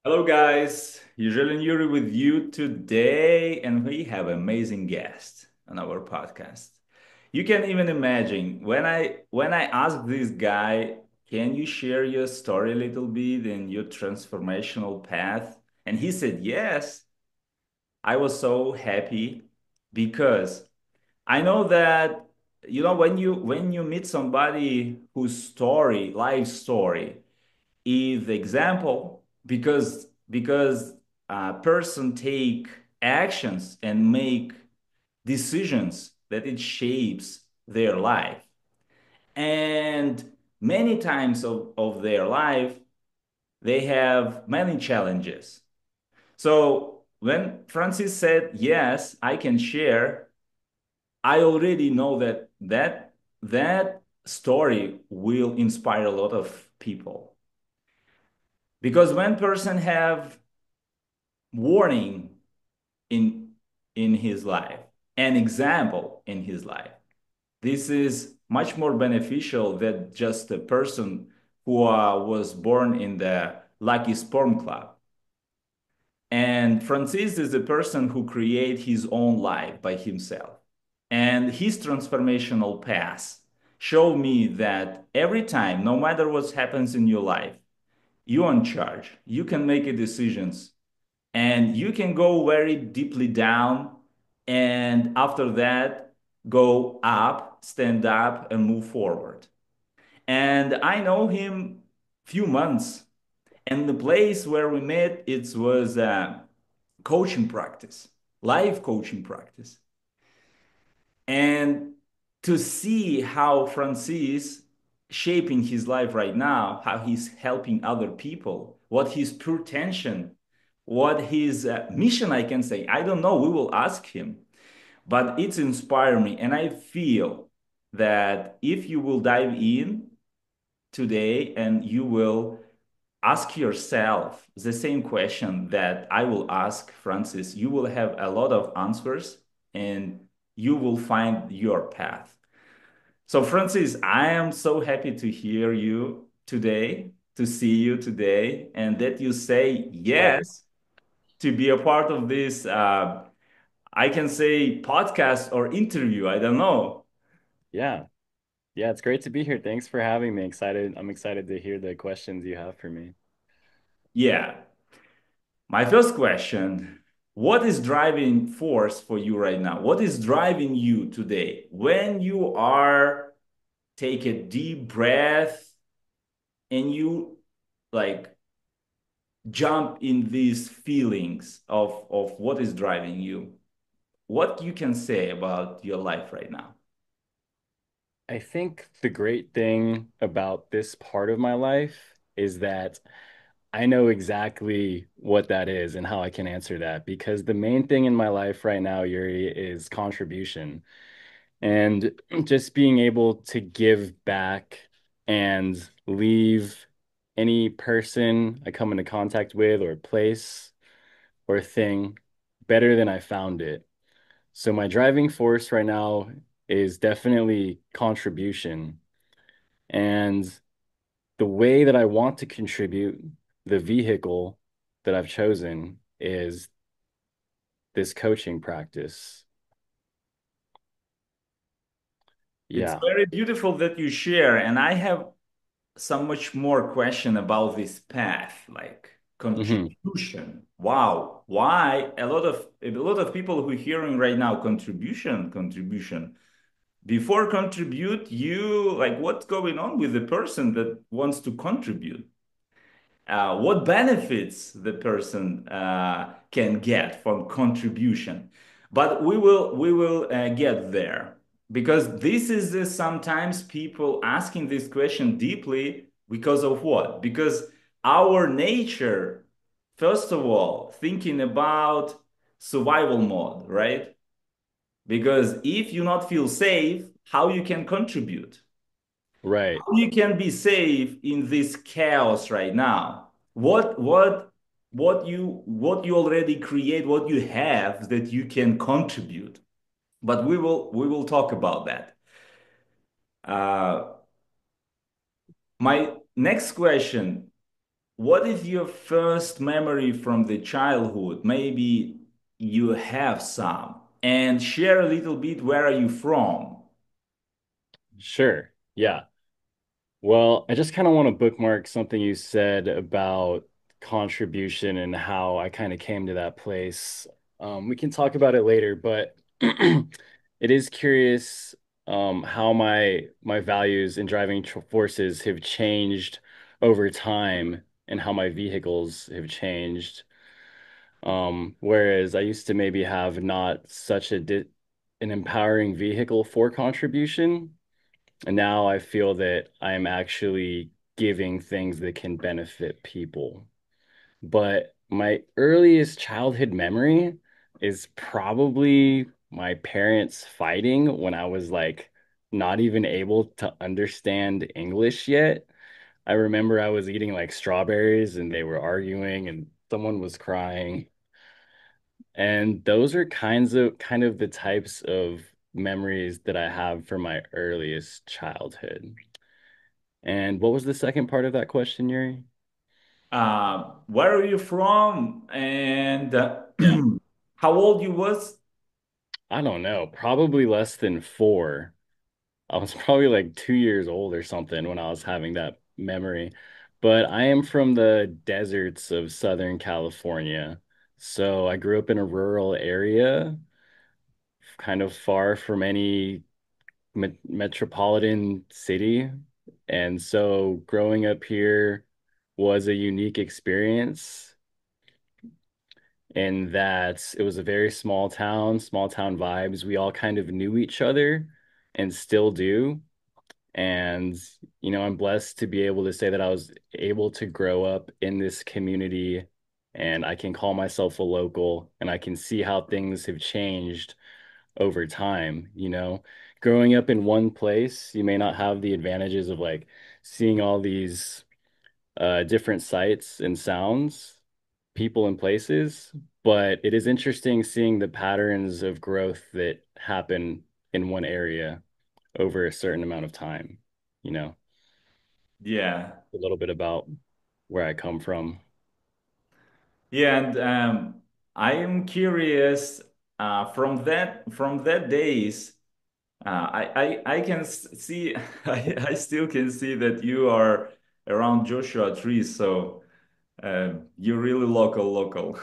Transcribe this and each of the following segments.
Hello, guys. Usually Yuri with you today, and we have amazing guest on our podcast. You can even imagine when I asked this guy, "Can you share your story a little bit and your transformational path?" And he said yes. I was so happy because I know that when you meet somebody whose story, life story is the example because a person take actions and make decisions that it shapes their life, and many times of their life they have many challenges. So when Francis said yes, I can share, I already know that story will inspire a lot of people, because when person have warning in in his life, an example in his life, this is much more beneficial than just a person who was born in the lucky sperm club. And Francis is a person who create his own life by himself, and his transformational path show me that every time, no matter what happens in your life, you're in charge, you can make a decisions, and you can go very deeply down, and after that go up, stand up and move forward. And I know him few months, and the place where we met, it was a coaching practice, live coaching practice. And to see how Francis shaping his life right now, how he's helping other people, what his pure tension, what his mission, I can say. I don't know. We will ask him, but it's inspired me. And I feel that if you will dive in today and you will ask yourself the same question that I will ask Francis, you will have a lot of answers and you will find your path. So, Francis, I am so happy to hear you today, to see you today, and that you say Pleasure. yes to be a part of this, I can say podcast or interview. I don't know. Yeah. Yeah, it's great to be here. Thanks for having me. Excited. I'm excited to hear the questions you have for me. Yeah. My first question, what is driving force for you right now? What is driving you today when you are take a deep breath and you like jump in these feelings of what is driving you? What you can say about your life right now? I think the great thing about this part of my life is that I know exactly what that is and how I can answer that because the main thing in my life right now, Yuri, is contribution and just being able to give back and leave any person I come into contact with or place or thing better than I found it. So my driving force right now is definitely contribution. And the way that I want to contribute, the vehicle that I've chosen is this coaching practice. It's Yeah. very beautiful that you share, and I have so much more question about this path, like Hmm. contribution. Wow, why a lot of people who are hearing right now contribution. Before contribute, you like what's going on with the person that wants to contribute? What benefits the person can get from contribution. But we will get there, because this is sometimes people asking this question deeply because of what? Because our nature, first of all, thinking about survival mode, right? Because if you not feel safe, how you can contribute? Right. You can be safe in this chaos right now. What you already create, what you have that you can contribute. But we will talk about that. Uh, my next question, what is your first memory from the childhood? Maybe you have some, and share a little bit. Where are you from? Sure. Yeah. Well, I just kind of want to bookmark something you said about contribution and how I kind of came to that place. We can talk about it later, but it is curious how my values and driving forces have changed over time and how my vehicles have changed. Whereas I used to maybe have not such an empowering vehicle for contribution. And now I feel that I'm actually giving things that can benefit people. But my earliest childhood memory is probably my parents fighting when I was like not even able to understand English yet. I remember I was eating like strawberries and they were arguing and someone was crying. And those are kind of the types of memories that I have from my earliest childhood. And what was the second part of that question, Yuri? Where are you from? And Yeah. how old you was? I don't know, probably less than four. I was probably like 2 years old or something when I was having that memory. But I am from the deserts of Southern California. So I grew up in a rural area, kind of far from any metropolitan city. And so growing up here was a unique experience in that it was a very small town vibes. We all kind of knew each other and still do. And, I'm blessed to be able to say that I was able to grow up in this community and I can call myself a local and I can see how things have changed over time. Growing up in one place, you may not have the advantages of like seeing all these different sights and sounds, people and places, but it is interesting seeing the patterns of growth that happen in one area over a certain amount of time, you know, Yeah. a little bit about where I come from. Yeah, and I am curious from that days. I can see I still can see that you are around Joshua Tree, so you're really local.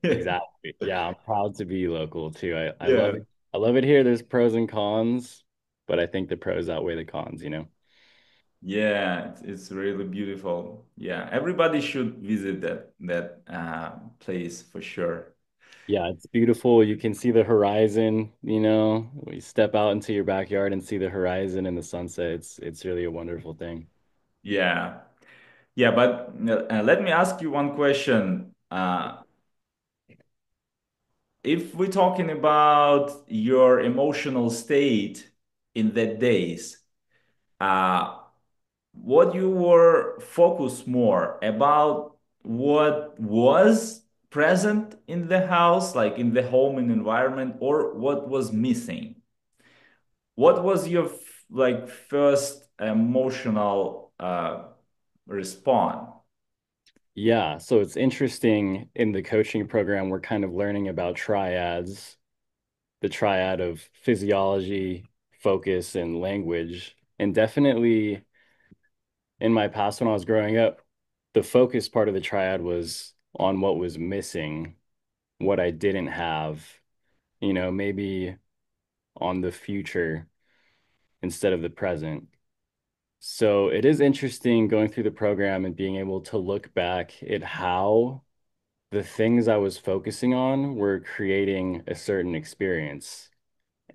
Exactly. Yeah, I'm proud to be local too. I love Yeah, it. I love it here. There's pros and cons, but I think the pros outweigh the cons. yeah, it's really beautiful. Yeah, everybody should visit that place for sure. Yeah, it's beautiful. You can see the horizon. We step out into your backyard and see the horizon and the sunset. It's really a wonderful thing. Yeah, yeah, but let me ask you one question. If we're talking about your emotional state in that days, uh, what you were focused more about what was present in the house, like in the home and environment, or what was missing? What was your like first emotional response? Yeah, so it's interesting in the coaching program, we're kind of learning about triads, the triad of physiology, focus, and language. And definitely in my past when I was growing up, the focus part of the triad was on what was missing, what I didn't have, maybe on the future instead of the present. So it is interesting going through the program and being able to look back at how the things I was focusing on were creating a certain experience.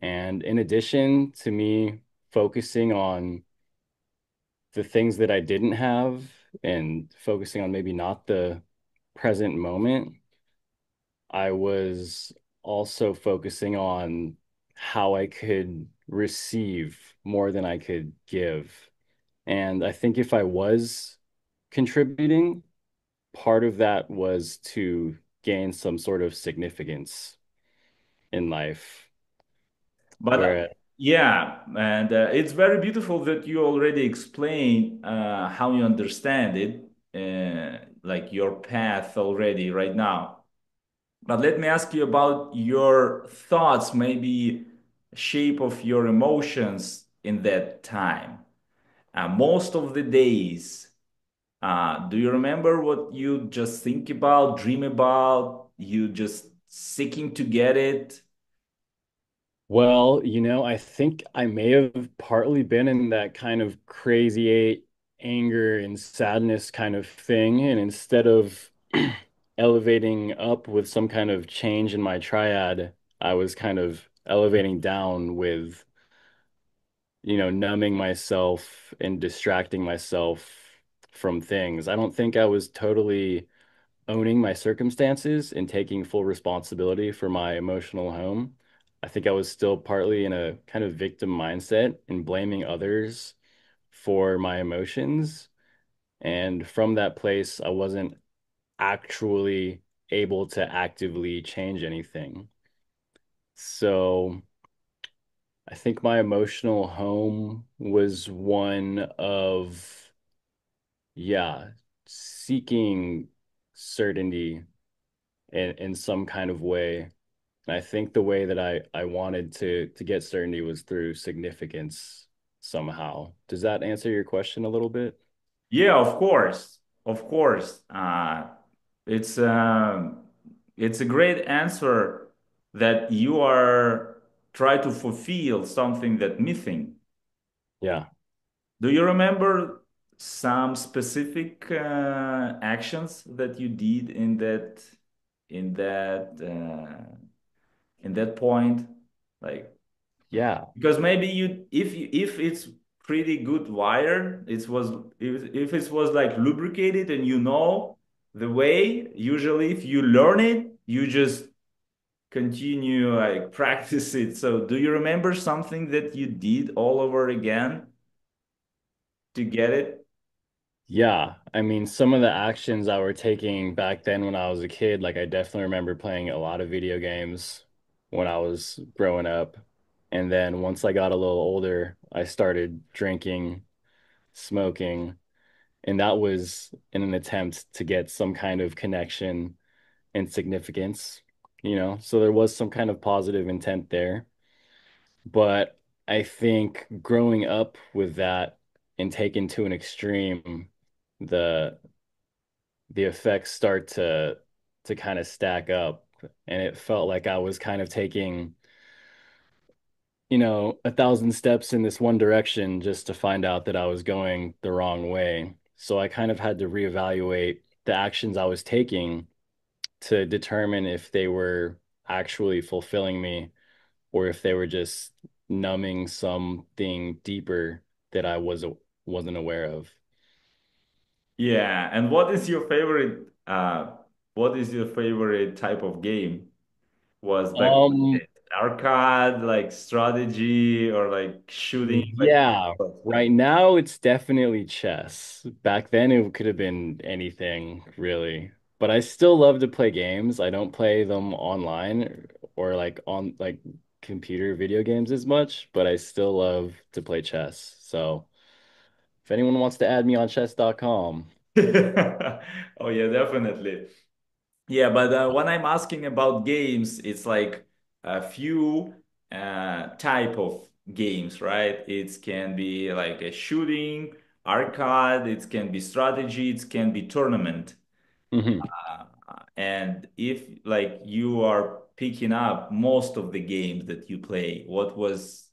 And in addition to me focusing on the things that I didn't have and focusing on maybe not the present moment, I was also focusing on how I could receive more than I could give. And I think if I was contributing, part of that was to gain some sort of significance in life. But Where, yeah, and it's very beautiful that you already explained how you understand it. like your path already right now. But let me ask you about your thoughts, maybe shape of your emotions in that time. Most of the days, do you remember what you just think about, dream about, you just seeking to get it? Well, I think I may have partly been in that kind of crazy eight anger and sadness kind of thing. And instead of elevating up with some kind of change in my triad, I was kind of elevating down with, numbing myself and distracting myself from things. I don't think I was totally owning my circumstances and taking full responsibility for my emotional home. I think I was still partly in a kind of victim mindset and blaming others for my emotions. And from that place, I wasn't actually able to actively change anything. So I think my emotional home was one of, yeah, seeking certainty in some kind of way. And I think the way that I wanted to get certainty was through significance somehow. Does that answer your question a little bit? Yeah, of course, of course. It's um, it's a great answer that you are try to fulfill something that missing. Yeah. Do you remember some specific actions that you did in that in that point? Like Yeah. because maybe if it's pretty good wire, if it was like lubricated and you know the way, usually if you learn it, you just continue like practice it. So do you remember something that you did all over again to get it? Yeah. I mean, some of the actions I were taking back then when I was a kid, like I definitely remember playing a lot of video games when I was growing up. And then once I got a little older, I started drinking, smoking, and that was in an attempt to get some kind of connection and significance, So there was some kind of positive intent there. But I think growing up with that and taken to an extreme, the the effects start to kind of stack up. And it felt like I was kind of taking, 1,000 steps in this one direction just to find out that I was going the wrong way. So I kind of had to reevaluate the actions I was taking to determine if they were actually fulfilling me or if they were just numbing something deeper that I wasn't aware of. Yeah, and what is your favorite type of game? Was back Um, arcade, like strategy, or like shooting, like yeah, right now it's definitely chess. Back then it could have been anything, really. But I still love to play games. I don't play them online or like on like computer video games as much, but I still love to play chess. So if anyone wants to add me on chess.com. Oh yeah, definitely. Yeah, but when I'm asking about games, it's like a few type of games, right? It can be like a shooting, arcade, it can be strategy, it can be tournament. Mhm. And if like you are picking up most of the games that you play, what was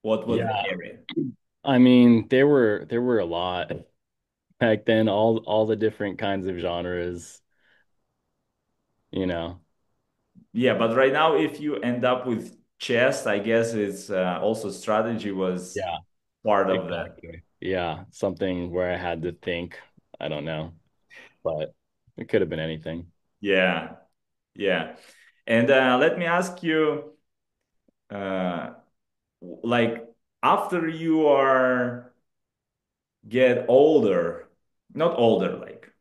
the Yeah, area? I mean, there were a lot back then, all the different kinds of genres, you know. Yeah, but right now, if you end up with chess, I guess it's also strategy was Yeah, part of that. exactly. Yeah, something where I had to think. I don't know, but it could have been anything. Yeah, yeah. And let me ask you, uh, like after you are get older, not older, like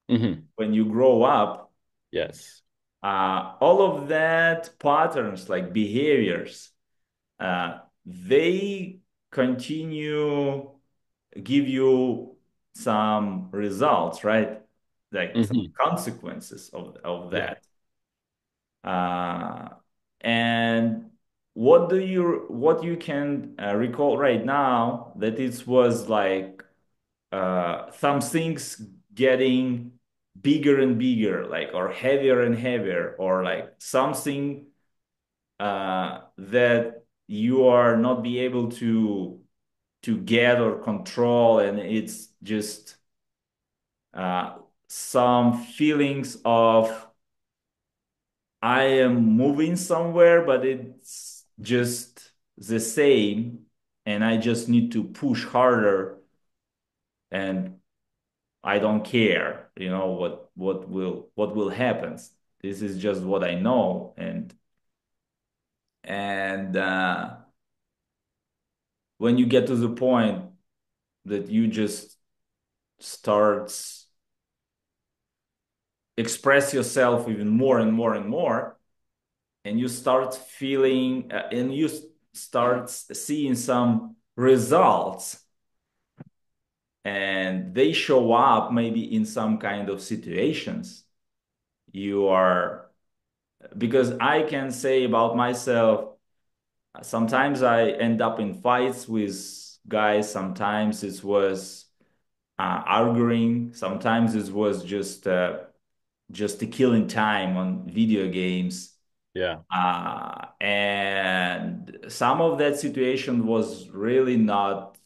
Hmm. when you grow up, Yes. all of that patterns, like behaviors, they continue give you some results, right? Like some Hmm. consequences of Yeah. that. Uh, and what you can recall right now that it was like some things getting bigger and bigger, like or heavier and heavier, or like something that you are not be able to get or control, and it's just uh, some feelings of I am moving somewhere, but it's just the same, and I just need to push harder, and I don't care, what will happen. This is just what I know, and when you get to the point that you just starts express yourself even more and more and more, and you start feeling and you start seeing some results, and they show up maybe in some kind of situations you are because I can say about myself, sometimes I end up in fights with guys, sometimes it was arguing, sometimes it was just a killing time on video games. Yeah. And some of that situation was really not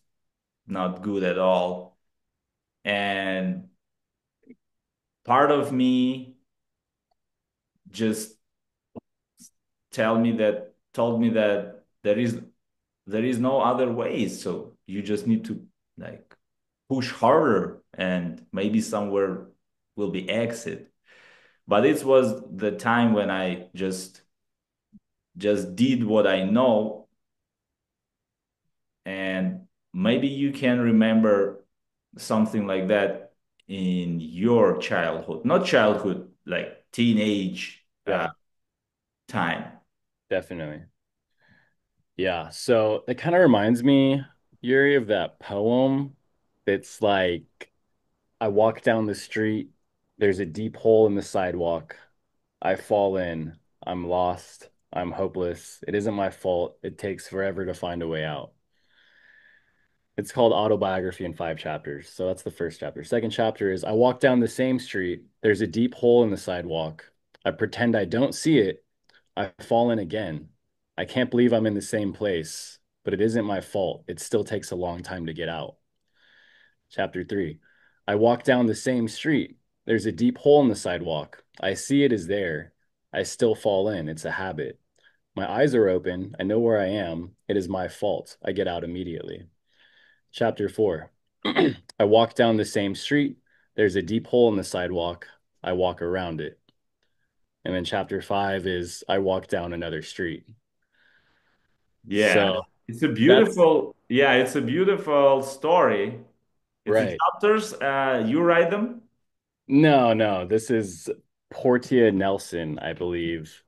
good at all. And part of me just told me that there is no other way. So you just need to like push harder, and maybe somewhere will be exit. But it was the time when I just did what I know, and maybe you can remember something like that in your childhood, not childhood, like teenage Yeah, time. definitely. Yeah. So it kind of reminds me, Yuri, of that poem. It's like I walk down the street, there's a deep hole in the sidewalk. I fall in. I'm lost. I'm hopeless. It isn't my fault. It takes forever to find a way out. It's called Autobiography in 5 chapters. So that's the first chapter. Second chapter is I walk down the same street. There's a deep hole in the sidewalk. I pretend I don't see it. I fall in again. I can't believe I'm in the same place, but it isn't my fault. It still takes a long time to get out. Chapter 3. I walk down the same street. There's a deep hole in the sidewalk. I see it is there. I still fall in. It's a habit. My eyes are open. I know where I am. It is my fault. I get out immediately. Chapter 4. I walk down the same street. There's a deep hole in the sidewalk. I walk around it. And then chapter 5 is I walk down another street. Yeah, So that's it's a beautiful story. It's a right. chapters. You write them, No, no, this is Portia Nelson, I believe,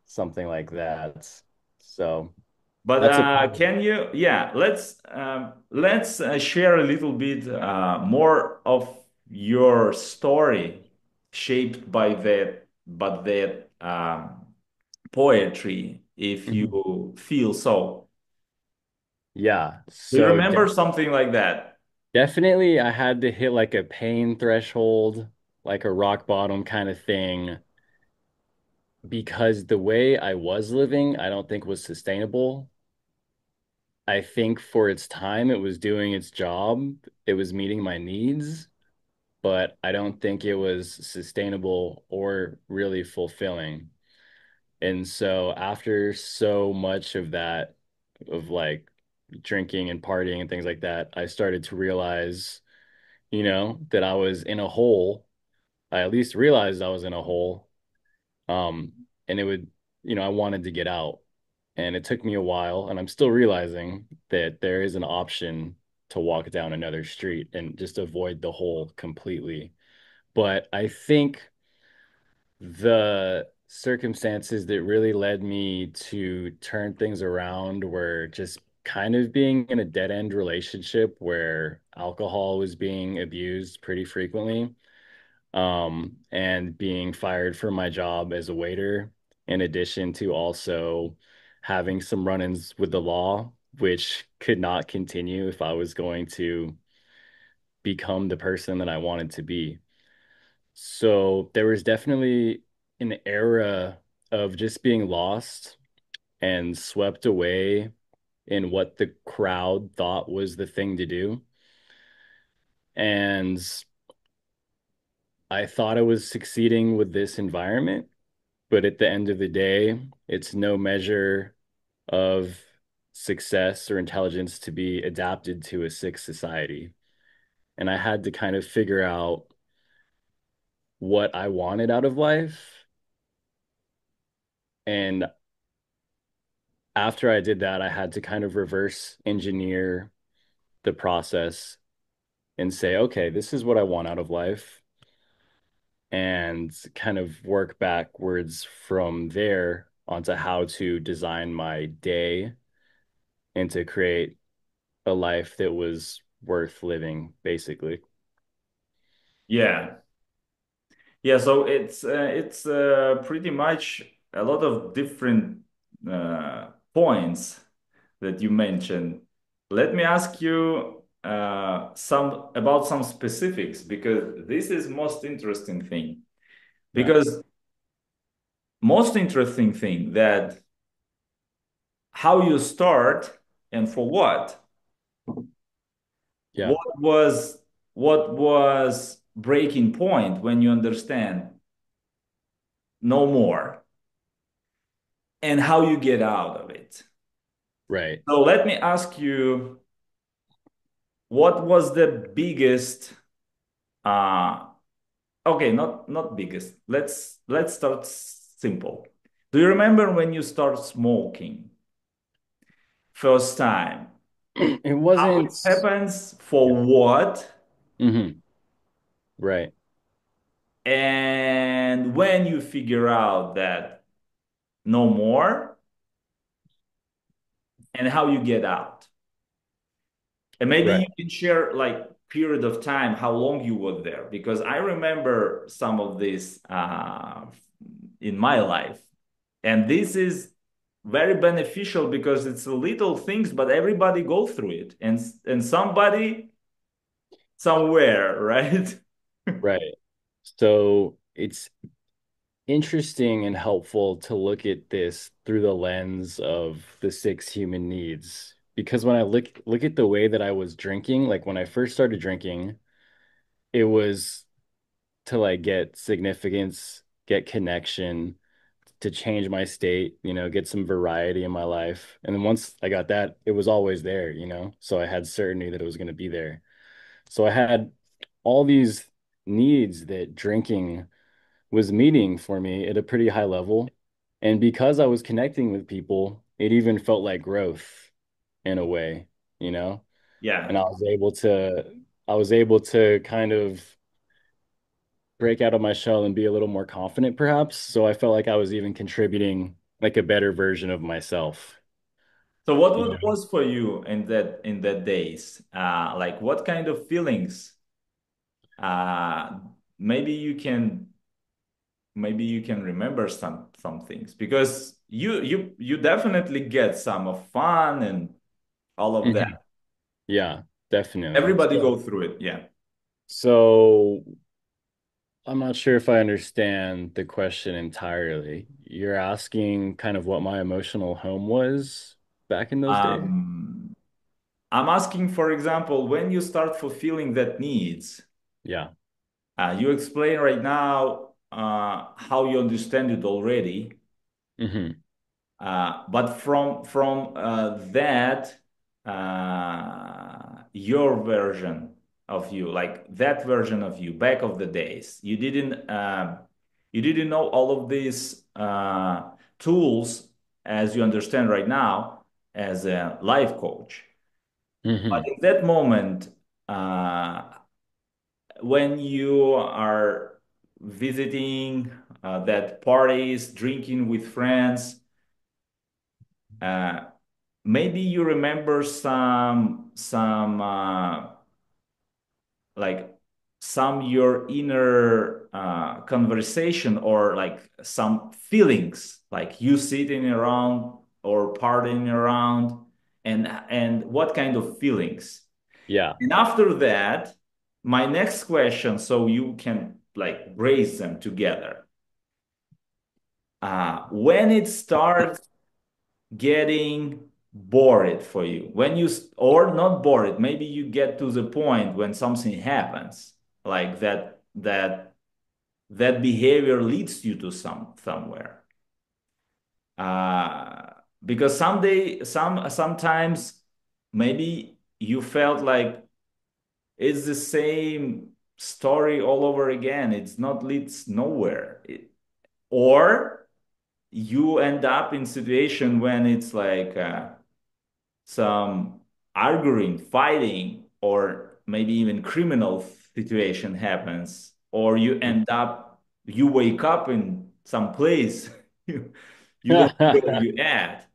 something like that. So but that's a can you? Yeah, let's share a little bit more of your story, shaped by that poetry, if Mhm. you feel so. Yeah. Do you So remember something like that? definitely I had to hit like a pain threshold, like a rock bottom kind of thing, because the way I was living, I don't think was sustainable. I think for its time, it was doing its job. It was meeting my needs, but I don't think it was sustainable or really fulfilling. And so after so much of that, of like drinking and partying and things like that, I started to realize, that I was in a hole. I at least realized I was in a hole. And it would, I wanted to get out. And it took me a while, and I'm still realizing that there is an option to walk down another street and just avoid the hole completely. But I think the circumstances that really led me to turn things around were just kind of being in a dead end relationship where alcohol was being abused pretty frequently, and being fired from my job as a waiter, in addition to also having some run-ins with the law, which could not continue if I was going to become the person that I wanted to be. So there was definitely an era of just being lost and swept away in what the crowd thought was the thing to do. And I thought I was succeeding with this environment, but at the end of the day, it's no measure of success or intelligence to be adapted to a sick society. And I had to kind of figure out what I wanted out of life. And after I did that, I had to kind of reverse engineer the process and say, okay, this is what I want out of life, and kind of work backwards from there onto how to design my day and to create a life that was worth living, basically. Yeah. Yeah, so it's pretty much a lot of different points that you mentioned. Let me ask you some about some specifics because this is most interesting thing. Yeah. Because most interesting thing that how you start and for what? Yeah. What was what was breaking point when you understand no more and how you get out of it? Right. So let me ask you, what was the biggest uh okay, not biggest. Let's start simple. Do you remember when you start smoking first time? It How it wasn't. happens, for what, Hmm. Right. and when you figure out that no more, and how you get out. And maybe Right. you can share like period of time, how long you were there, because I remember some of this in my life. And this is very beneficial because it's little things, but everybody go through it, and somebody somewhere, right? Right. So it's interesting and helpful to look at this through the lens of the six human needs. Because when I look at the way that I was drinking, like when I first started drinking, it was to like get significance, get connection, to change my state, get some variety in my life. And then once I got that, it was always there, So I had certainty that it was going to be there. So I had all these needs that drinking was meeting for me at a pretty high level. And because I was connecting with people, it even felt like growth in a way, you know? And Yeah. I was able to kind of break out of my shell and be a little more confident, perhaps. So I felt like I was even contributing like a better version of myself. So what You know? was for you in that days? Like what kind of feelings? Uh, maybe you can remember some things because you definitely get some of fun and all of Mhm. that. Yeah, definitely. Everybody go through it. Yeah. So I'm not sure if I understand the question entirely. You're asking kind of what my emotional home was back in those days? Um, I'm asking, for example, when you start fulfilling that needs, Yeah. you explain right now how you understand it already. Hmm. But from that, your version of you, like that version of you, back of the days, you didn't know all of these tools as you understand right now as a life coach. But Hmm. in that moment, uh, when you are visiting that parties, drinking with friends. maybe you remember like some your inner conversation or like some feelings, like you sitting around or partying around, and what kind of feelings. Yeah. And after that, my next question, so you can like brace them together. When it starts getting bored for you, when or not bored, maybe you get to the point when something happens like that behavior leads you to somewhere. Uh, because sometimes maybe you felt like it's the same story all over again. It's not leads nowhere. Or you end up in situation when it's like some arguing, fighting, or maybe even criminal situation happens, or you wake up in some place you, you don't know where you at.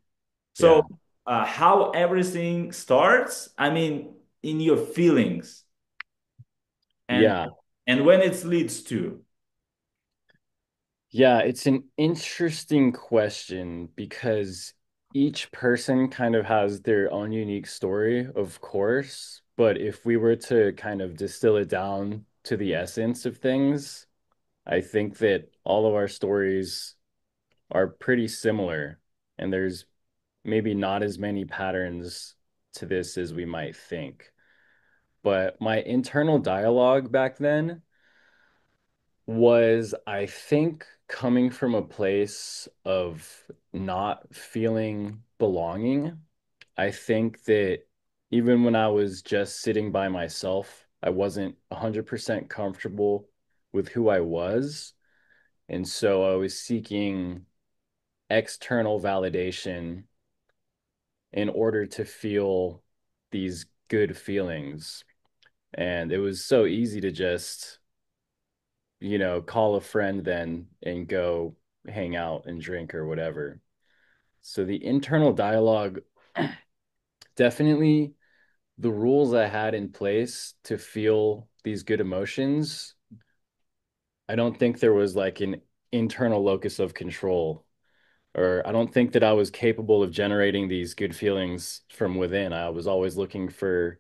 So Yeah. how everything starts, I mean, in your feelings and Yeah. when it leads to. Yeah, it's an interesting question because each person kind of has their own unique story, of course. But if we were to kind of distill it down to the essence of things, I think that all of our stories are pretty similar, and there's maybe not as many patterns to this as we might think. But my internal dialogue back then was, I think, coming from a place of not feeling belonging. I think that even when I was just sitting by myself, I wasn't 100% comfortable with who I was. And so I was seeking external validation in order to feel these good feelings. And it was so easy to just, call a friend then and go hang out and drink or whatever. So the internal dialogue, definitely the rules I had in place to feel these good emotions, I don't think there was like an internal locus of control, or I don't think that I was capable of generating these good feelings from within. I was always looking for,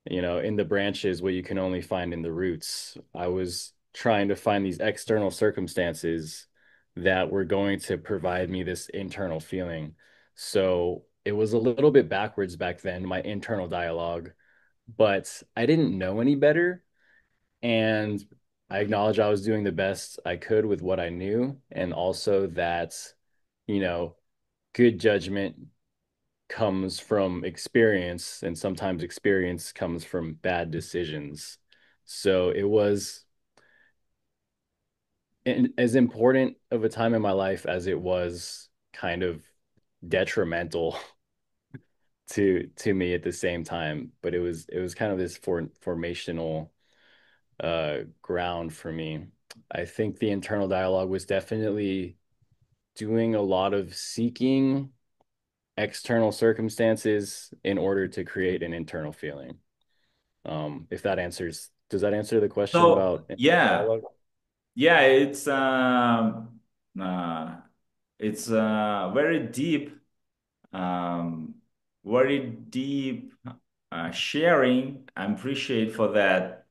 in the branches what you can only find in the roots. I was trying to find these external circumstances that were going to provide me this internal feeling. So it was a little bit backwards back then, my internal dialogue, but I didn't know any better. And I acknowledge I was doing the best I could with what I knew. And also that, you know, good judgment comes from experience, and sometimes experience comes from bad decisions. So it was as important of a time in my life as it was kind of detrimental to me at the same time. But it was kind of this formational ground for me. I think the internal dialogue was definitely doing a lot of seeking external circumstances in order to create an internal feeling. If that answers, does that answer the question So about internal yeah, dialogue? yeah, uh, it's very deep, um, very deep sharing. I appreciate for that.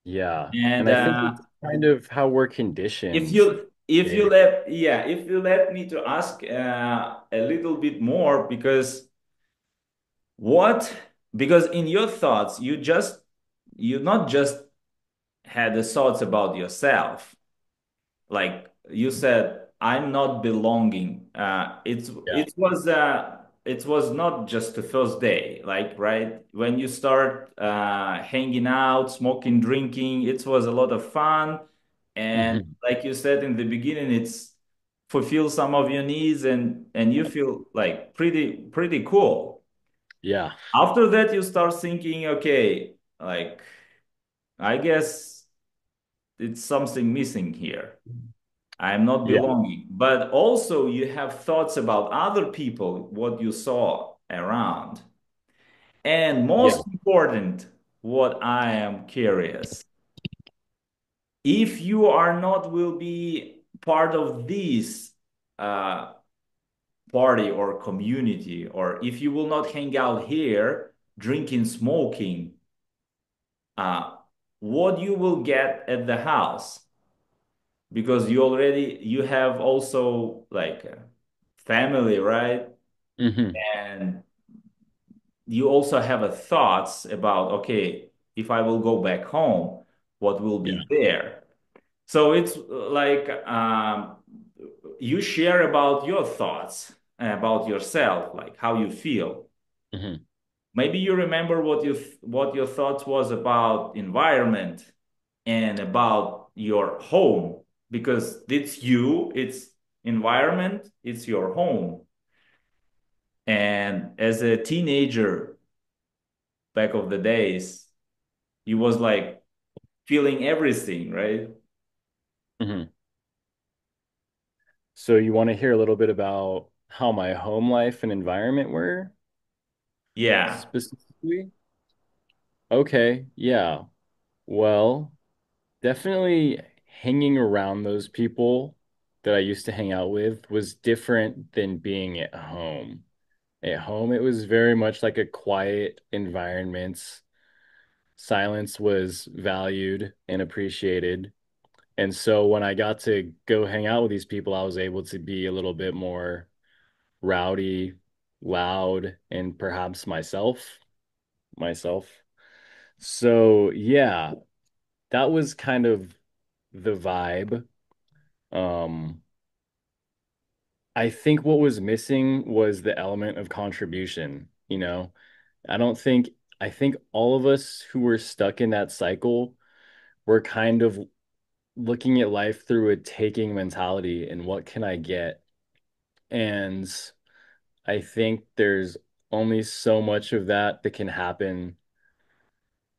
Yeah. And And I think it's kind of how we're conditioned. It, if you let me to ask a little bit more, what because in your thoughts you not just had the thoughts about yourself, like you said, I'm not belonging. yeah. It was not just the first day, like right when you start hanging out, smoking, drinking. It was a lot of fun, and Mhm. like you said in the beginning, it's fulfill some of your needs, and you feel like pretty cool. Yeah. After that, you start thinking, okay, like I guess it's something missing here. I'm not Yeah. belonging. But also, you have thoughts about other people, what you saw. around. And Yeah. most important, what I am curious, if you are not will be part of this uh, party or community, or if you will not hang out here drinking, smoking, uh, what you will get at the house, because you have also like a family, right? Hmm. And you also have a thoughts about, okay, if I will go back home, what will Yeah. be there? So it's like you share about your thoughts about yourself, like how you feel. Hmm. Maybe you remember what your thoughts was about environment and about your home, because it's you, it's environment, it's your home. And as a teenager back of the days, you was like feeling everything, right? Hmm. So you want to hear a little bit about how my home life and environment were Yeah. specifically? Okay, yeah. Well, definitely hanging around those people that I used to hang out with was different than being at home. At home, it was very much like a quiet environment. Silence was valued and appreciated. And so when I got to go hang out with these people, I was able to be a little bit more rowdy, loud, and perhaps myself. So yeah, that was kind of the vibe. Um, I think what was missing was the element of contribution, you know. I don't think I think all of us who were stuck in that cycle were kind of looking at life through a taking mentality and what can I get? And I think there's only so much of that that can happen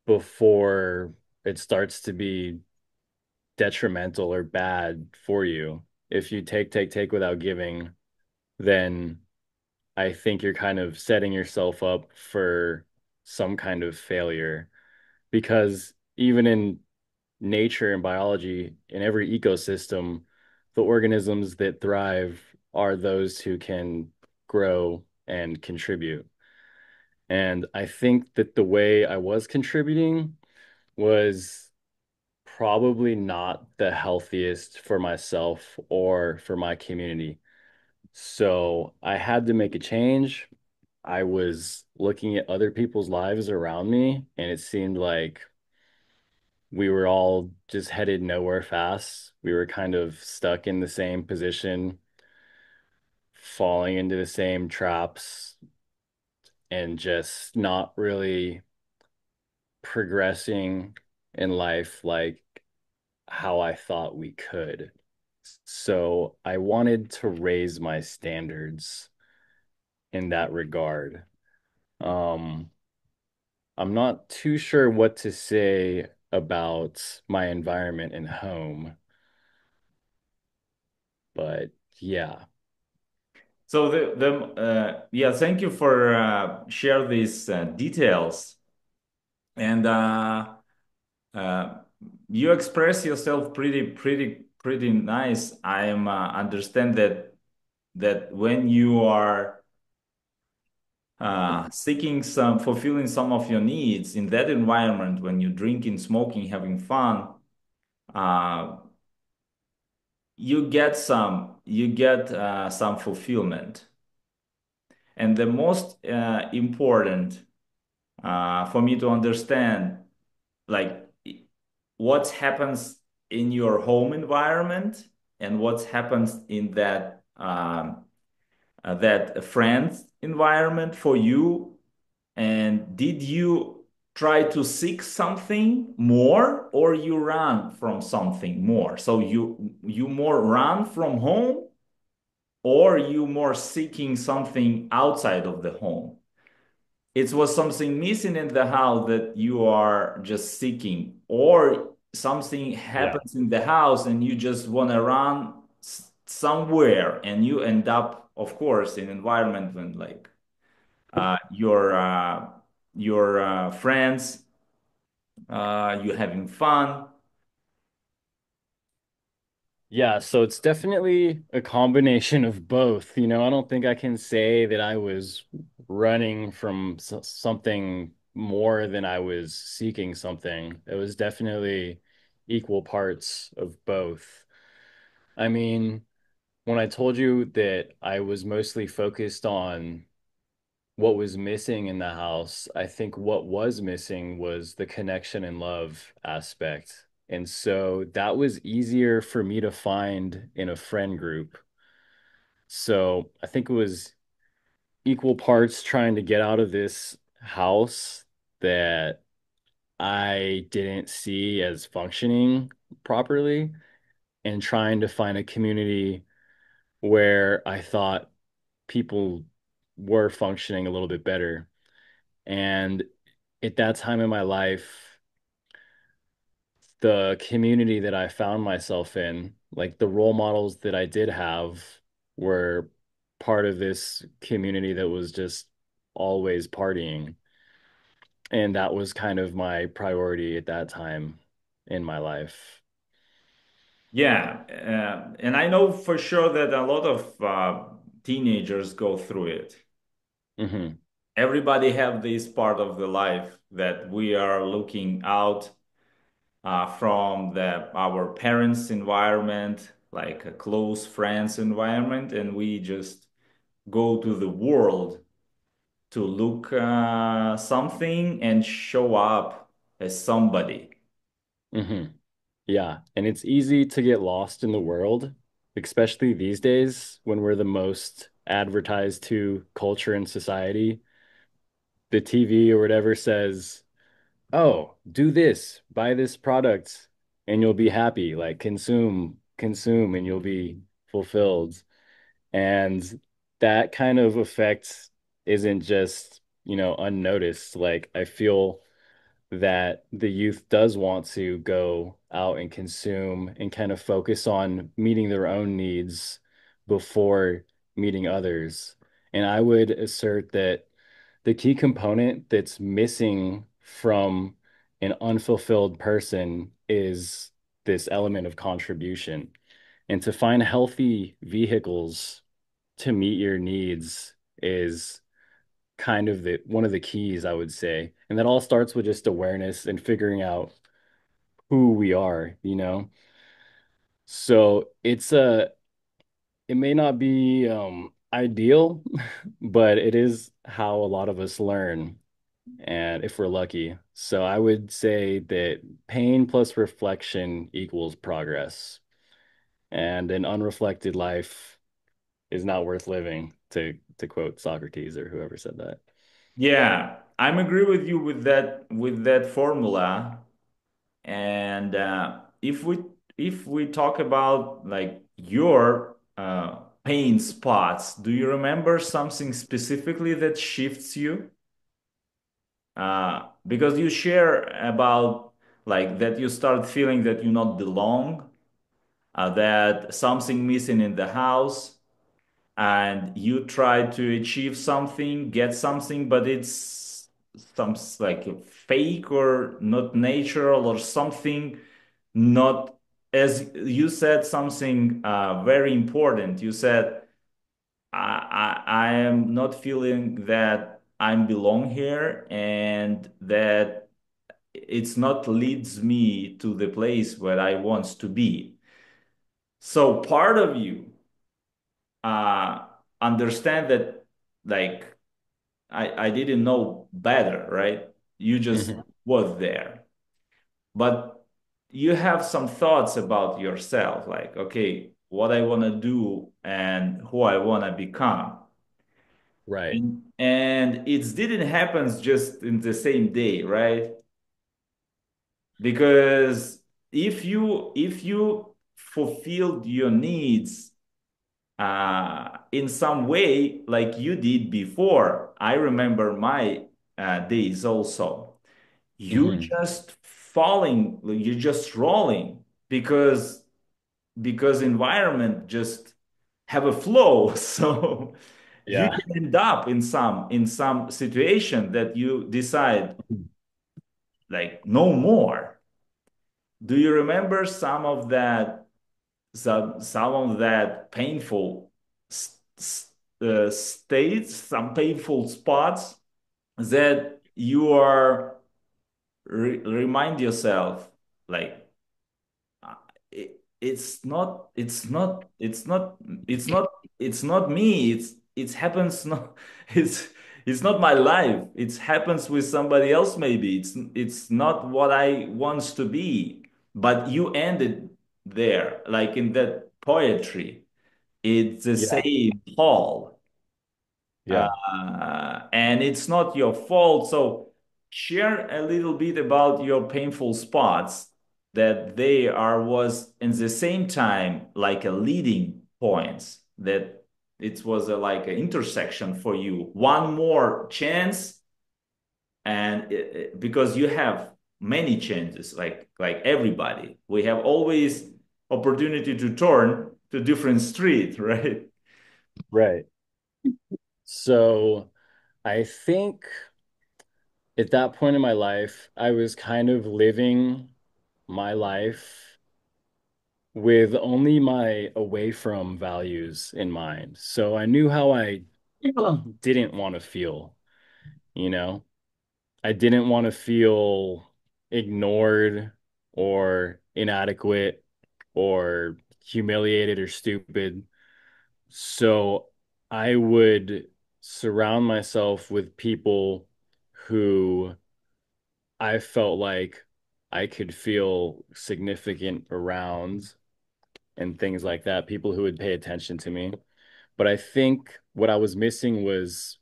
before it starts to be detrimental or bad for you. If you take without giving, then I think you're kind of setting yourself up for some kind of failure because even in nature and biology, in every ecosystem, the organisms that thrive are those who can grow and contribute. And I think that the way I was contributing was probably not the healthiest for myself or for my community. So I had to make a change. I was looking at other people's lives around me, and it seemed like we were all just headed nowhere fast. We were kind of stuck in the same position, falling into the same traps, and just not really progressing in life like how I thought we could. So I wanted to raise my standards in that regard. Um, I'm not too sure what to say about my environment and home, but yeah. So yeah, thank you for share these details. And uh, you express yourself pretty nice. I am understand that when you are seeking some fulfilling some of your needs in that environment, when you're drinking, smoking, having fun, uh, you get some fulfillment. And the most important for me to understand, like what happens in your home environment and what happens in that friend environment for you. And did you try to seek something more, or you run from something more? So you more run from home, or you more seeking something outside of the home? It was something missing in the house that you are just seeking, or something Yeah. happens in the house and you just want to run somewhere, and you end up, of course, in environment when like your friends, you having fun. Yeah, so it's definitely a combination of both. I don't think I can say that I was running from something more than I was seeking something. It was definitely equal parts of both. I mean, when I told you that I was mostly focused on what was missing in the house, I think what was missing was the connection and love aspect. And so that was easier for me to find in a friend group. So I think it was equal parts trying to get out of this house that I didn't see as functioning properly and trying to find a community where I thought people were functioning a little bit better. And at that time in my life, the community that I found myself in, like the role models that I did have, were part of this community that was just always partying. And that was kind of my priority at that time in my life. Yeah, and I know for sure that a lot of teenagers go through it. Hmm. Everybody have this part of the life that we are looking out from our parents' environment, like a close friends environment, and we just go to the world to look something and show up as somebody. Hmm. Yeah. And it's easy to get lost in the world, especially these days when we're the most advertised to culture and society. The TV or whatever says, oh, do this, buy this product, and you'll be happy. Like consume, and you'll be fulfilled. And that kind of effect isn't just, unnoticed. Like I feel that the youth does want to go out and consume and kind of focus on meeting their own needs before meeting others. And I would assert that the key component that's missing from an unfulfilled person is this element of contribution. And to find healthy vehicles to meet your needs is kind of the one of the keys, I would say. And that all starts with just awareness and figuring out who we are. So it may not be ideal, but it is how a lot of us learn, and if we're lucky. So I would say that pain plus reflection equals progress. And an unreflected life is not worth living, to quote Socrates or whoever said that. Yeah, I'm agree with you with that formula. And if we talk about like your pain spots, do you remember something specifically that shifts you? Because you share about like that you start feeling that you not belong, that something missing in the house, and you try to achieve something, get something, but it's some like fake or not natural or something not as you said something very important. You said I am not feeling that I belong here and that it's not leads me to the place where I want to be. So part of you uh, understand that like I didn't know better, right? You just Mhm. was there. But you have some thoughts about yourself, like, okay, what I want to do and who I want to become. Right. And it didn't happen just in the same day, right? Because if you fulfilled your needs in some way like you did before, I remember my days also. You Hmm. just falling, you're just rolling because environment just have a flow. So you Yeah. can end up in some situation that you decide like no more. Do you remember some of that painful states, some painful spots that you are remind yourself like it's not it's not me, it happens not it's it's not my life, it happens with somebody else, maybe it's not what I wants to be, but you ended there like in that poetry, it's the Yeah. same Paul, Yeah. and it's not your fault. So share a little bit about your painful spots that they are was in the same time like a leading points that it was a, like an intersection for you. One more chance, and because you have many chances, like everybody, we have always opportunity to turn to different street, right? Right. So I think at that point in my life, I was kind of living my life with only my away from values in mind. So I knew how I didn't want to feel, you know? I didn't want to feel ignored or inadequate or humiliated or stupid. So I would surround myself with people who I felt like I could feel significant around and things like that, people who would pay attention to me. But I think what I was missing was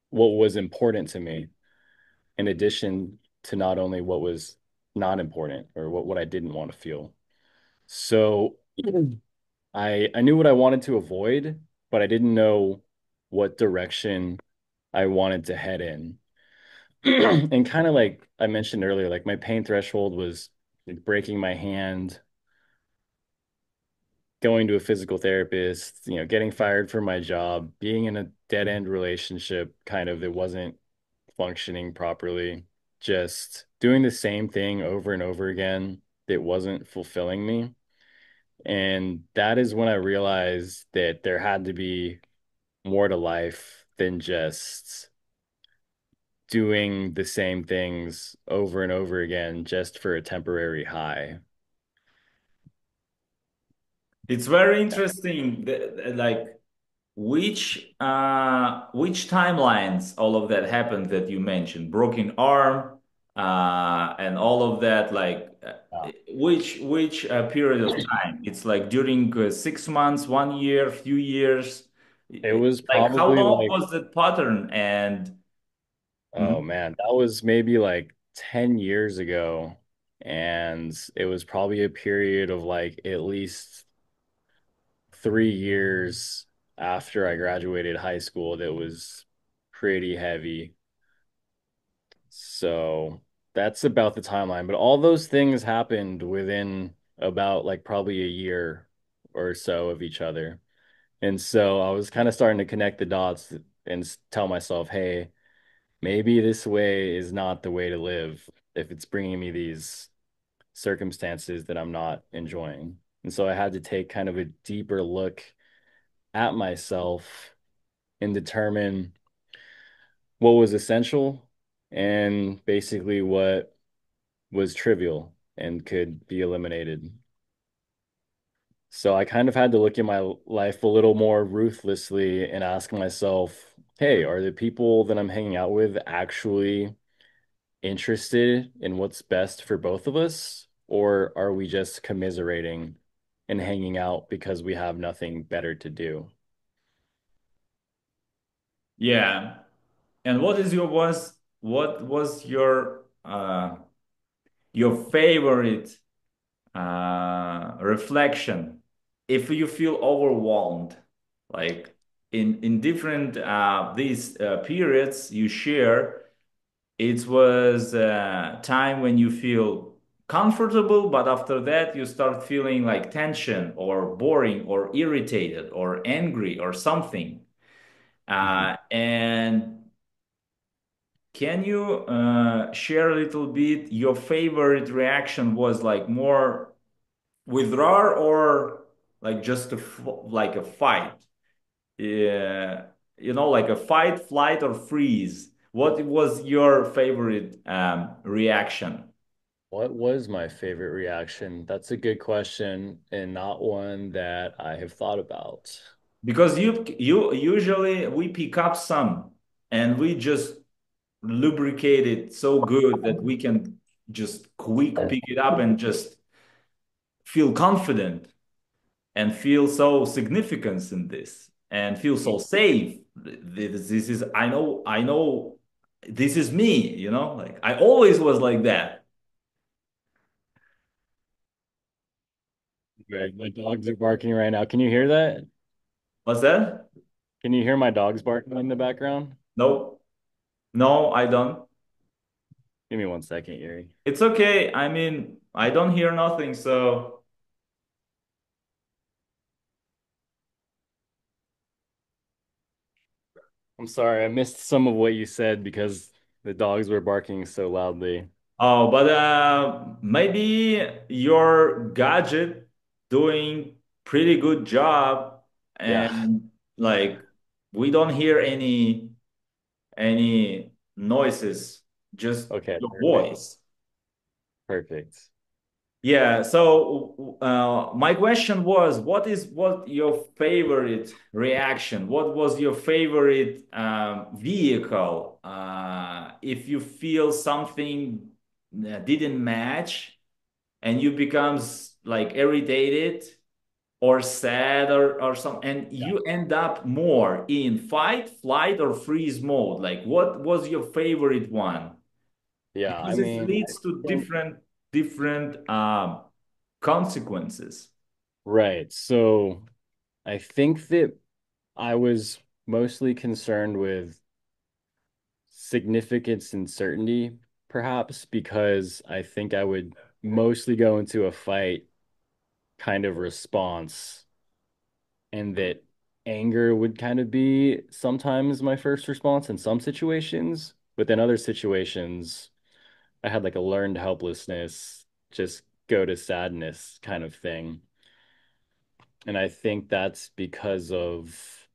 what was important to me, in addition to not only what was not important or what I didn't want to feel. So I knew what I wanted to avoid, but I didn't know what direction I wanted to head in. And kind of like I mentioned earlier, like my pain threshold was like breaking my hand, going to a physical therapist, getting fired from my job, being in a dead end relationship, kind of that wasn't functioning properly, just doing the same thing over and over again that wasn't fulfilling me. And that is when I realized that there had to be more to life than just doing the same things over and over again just for a temporary high. It's very interesting like which timelines all of that happened that you mentioned, broken arm, and all of that, like which period of time? It's like during 6 months, 1 year, few years. It was Like how probably long like, was that pattern? And oh Mhm. man, that was maybe like 10 years ago. And it was probably a period of like at least 3 years after I graduated high school that was pretty heavy. So that's about the timeline. But all those things happened within about like probably a year or so of each other. And so I was kind of starting to connect the dots and tell myself, hey, maybe this way is not the way to live if it's bringing me these circumstances that I'm not enjoying. And so I had to take kind of a deeper look at myself and determine what was essential and basically what was trivial and could be eliminated. So I kind of had to look at my life a little more ruthlessly and ask myself, hey, are the people that I'm hanging out with actually interested in what's best for both of us? Or are we just commiserating and hanging out because we have nothing better to do? Yeah. And what was your favorite reflection if you feel overwhelmed, like in different these periods you share, it was a time when you feel comfortable, but after that you start feeling like tension or boring or irritated or angry or something. Mhm. And can you share a little bit your favorite reaction was like more withdraw or like just like a fight? Yeah, like a fight, flight, or freeze. What was your favorite reaction? What was my favorite reaction? That's a good question and not one that I have thought about. Because you usually we pick up some and we just lubricate it so good that we can just quick pick it up and just feel confident and feel so significance in this and feel so safe. This is I know this is me, like I always was like that. Right, my dogs are barking right now. Can you hear that? What's that? Can you hear my dogs barking in the background? No, no, I don't. Give me 1 second, Yuri. It's okay. I mean, I don't hear nothing, so I'm sorry, I missed some of what you said because the dogs were barking so loudly. oh, but maybe your gadget doing pretty good job, Yeah. and like we don't hear any noises, just Okay, your perfect. voice. Perfect. Yeah, so my question was, what your favorite reaction? What was your favorite vehicle? If you feel something didn't match and you becomes like irritated or sad or something, and you end up more in fight, flight, or freeze mode. Like, what was your favorite one? Yeah, I Because it mean, I leads to think, different consequences. right. So I think that I was mostly concerned with significance and certainty, perhaps, because I think I would mostly go into a fight kind of response, and that anger would kind of be sometimes my first response in some situations, but then other situations, I had like a learned helplessness, just go to sadness kind of thing. And I think that's because of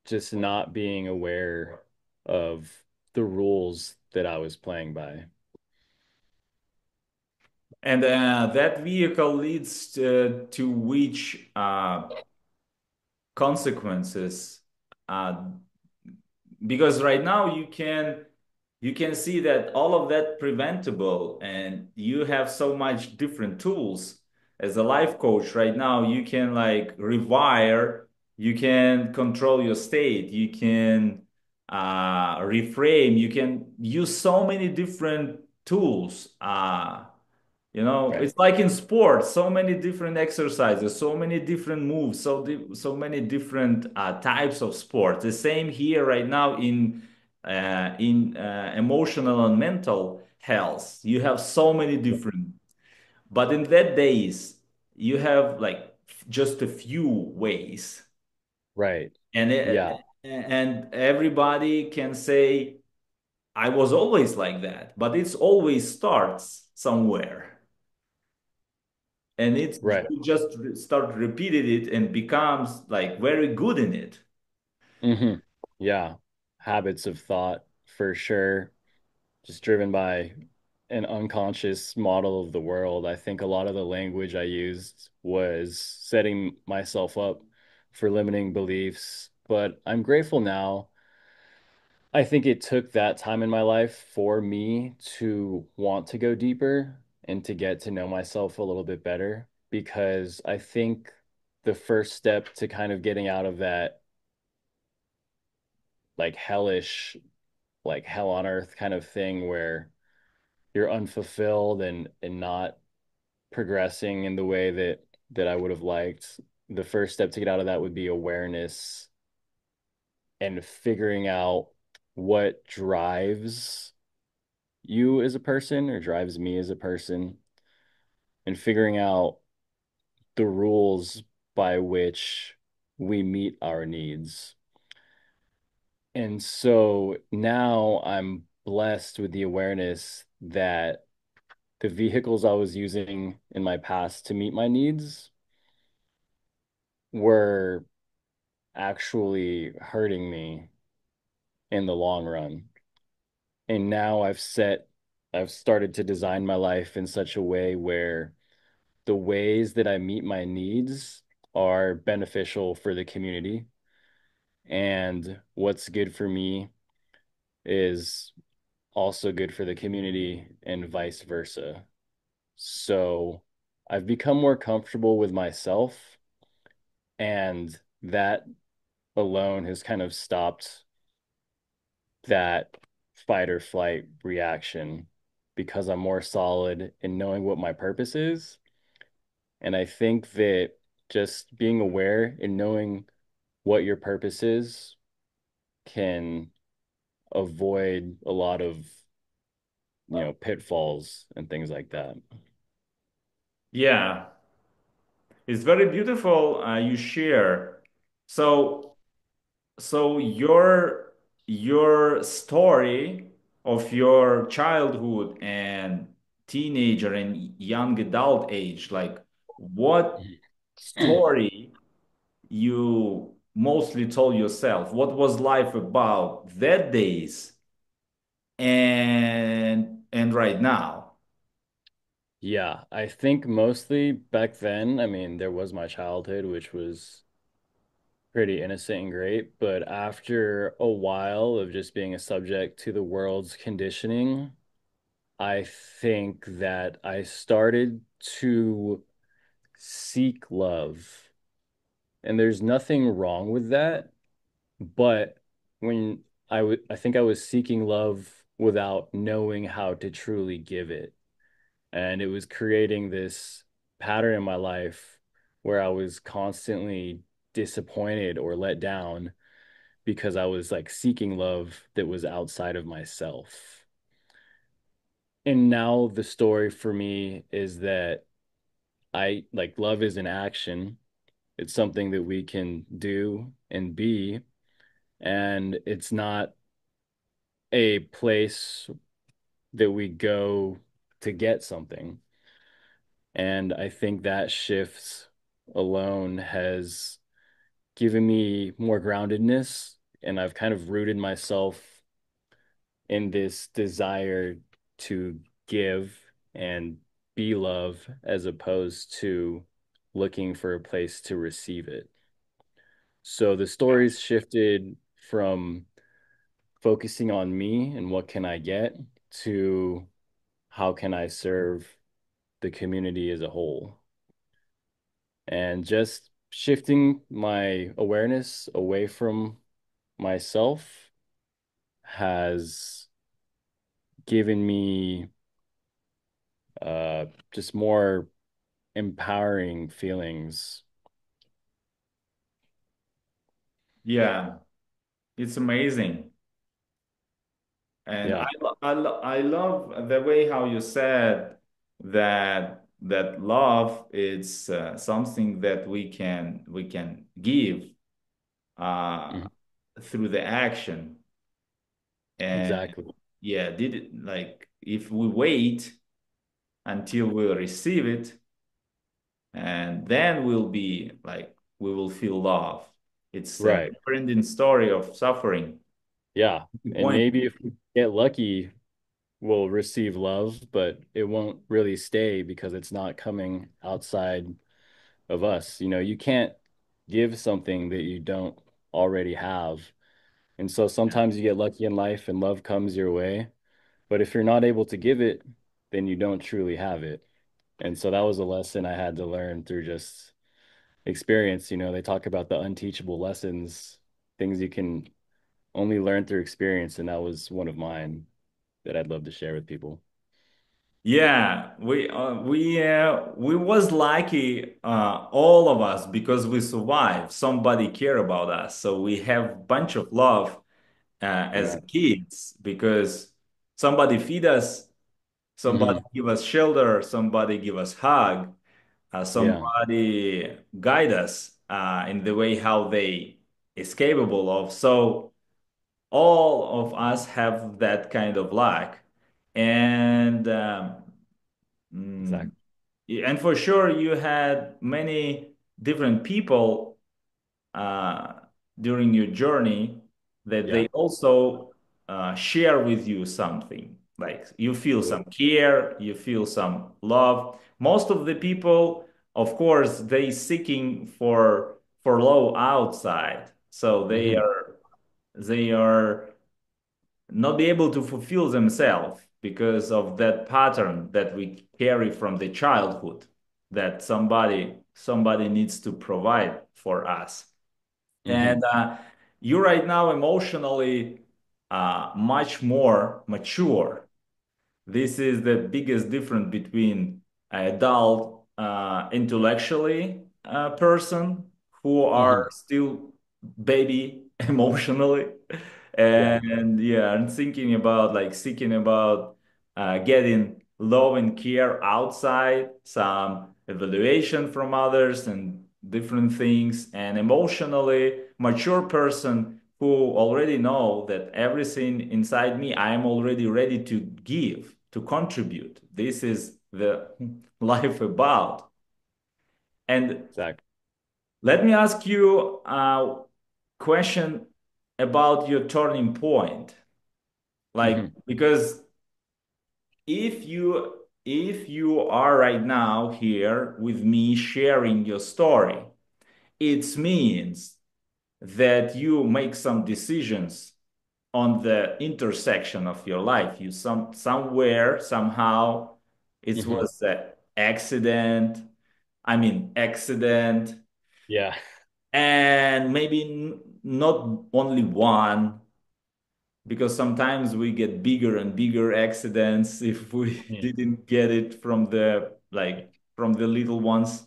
just not being aware of the rules that I was playing by. And that vehicle leads to which consequences? Uh, because right now you can see that all of that preventable, and you have so much different tools as a life coach right now. You can like rewire, you can control your state, you can reframe, you can use so many different tools. Right. It's like in sports, so many different exercises, so many different moves, so many different types of sports. The same here right now in emotional and mental health. You have so many different, but in that days you have like just a few ways, Right. and Yeah. and everybody can say, "I was always like that," but it's always starts somewhere. And it's Right. you just start repeating it and becomes like very good in it. hmm Yeah. Habits of thought for sure. Just driven by an unconscious model of the world. I think a lot of the language I used was setting myself up for limiting beliefs, but I'm grateful now. I think it took that time in my life for me to want to go deeper and to get to know myself a little bit better because I think the first step to kind of getting out of that like hellish, like hell on earth kind of thing where you're unfulfilled and not progressing in the way that I would have liked. The first step to get out of that would be awareness and figuring out what drives you as a person or drives me as a person and figuring out the rules by which we meet our needs. And so now I'm blessed with the awareness that the vehicles I was using in my past to meet my needs were actually hurting me in the long run. And now I've started to design my life in such a way where the ways that I meet my needs are beneficial for the community. And what's good for me is also good for the community and vice versa. So I've become more comfortable with myself, and that alone has kind of stopped that fight or flight reaction because I'm more solid in knowing what my purpose is. And I think that just being aware and knowing what your purpose is can avoid a lot of, pitfalls and things like that. Yeah, it's very beautiful. You share. So, so your story of your childhood and teenager and young adult age, like what story you mostly told yourself? What was life about that days and right now? Yeah, I think mostly back then, I mean, there was my childhood, which was pretty innocent and great, but after a while of just being a subject to the world's conditioning, I think that I started to seek love. And there's nothing wrong with that, but when I think I was seeking love without knowing how to truly give it. And it was creating this pattern in my life where I was constantly disappointed or let down because I was like seeking love that was outside of myself. And now the story for me is that I like love is an action. It's something that we can do and be, and it's not a place that we go to get something. And I think that shift alone has given me more groundedness, and I've kind of rooted myself in this desire to give and be love as opposed to looking for a place to receive it. So the stories shifted from focusing on me and what can I get to how can I serve the community as a whole. And just shifting my awareness away from myself has given me just more empowering feelings. Yeah, it's amazing. And Yeah. I love the way how you said that love is something that we can give uh, Mhm. through the action. And Exactly. yeah, did it like if we wait until we'll receive it, and then we'll be like we will feel love. It's a Right. never-ending story of suffering. Yeah. The And point. maybe if we get lucky, we'll receive love, but it won't really stay because it's not coming outside of us. You can't give something that you don't already have. And so sometimes you get lucky in life and love comes your way. But if you're not able to give it, then you don't truly have it. And so that was a lesson I had to learn through just experience. They talk about the unteachable lessons, things you can only learn through experience. And that was one of mine that I'd love to share with people. Yeah, we was lucky, all of us, because we survived. Somebody care about us, so we have bunch of love as Right. kids because somebody feed us, somebody Hmm. give us shelter, somebody give us hug, Yeah. somebody guide us in the way how they is capable of. So. all of us have that kind of luck. And mm, Exactly. and for sure you had many different people uh, during your journey that Yeah. they also share with you something. Like you feel some Absolutely. care, you feel some love. Most of the people, of course, they seeking for love outside, so Hmm. they are not be able to fulfill themselves because of that pattern that we carry from the childhood that somebody needs to provide for us. Hmm. And you right now emotionally much more mature. This is the biggest difference between an adult intellectually person who are Hmm. still baby emotionally Yeah. and yeah and thinking about like seeking about getting love and care outside some evaluation from others and different things and emotionally mature person who already know that everything inside me I am already ready to give to contribute. This is the life about. And Exactly. let me ask you a question about your turning point. Like, Hmm. because if you are right now here with me sharing your story, it means that you make some decisions on the intersection of your life. You somewhere somehow it Hmm. was an accident. I mean accident, Yeah. and maybe not only one, because sometimes we get bigger and bigger accidents if we Mhm. didn't get it from the like from the little ones.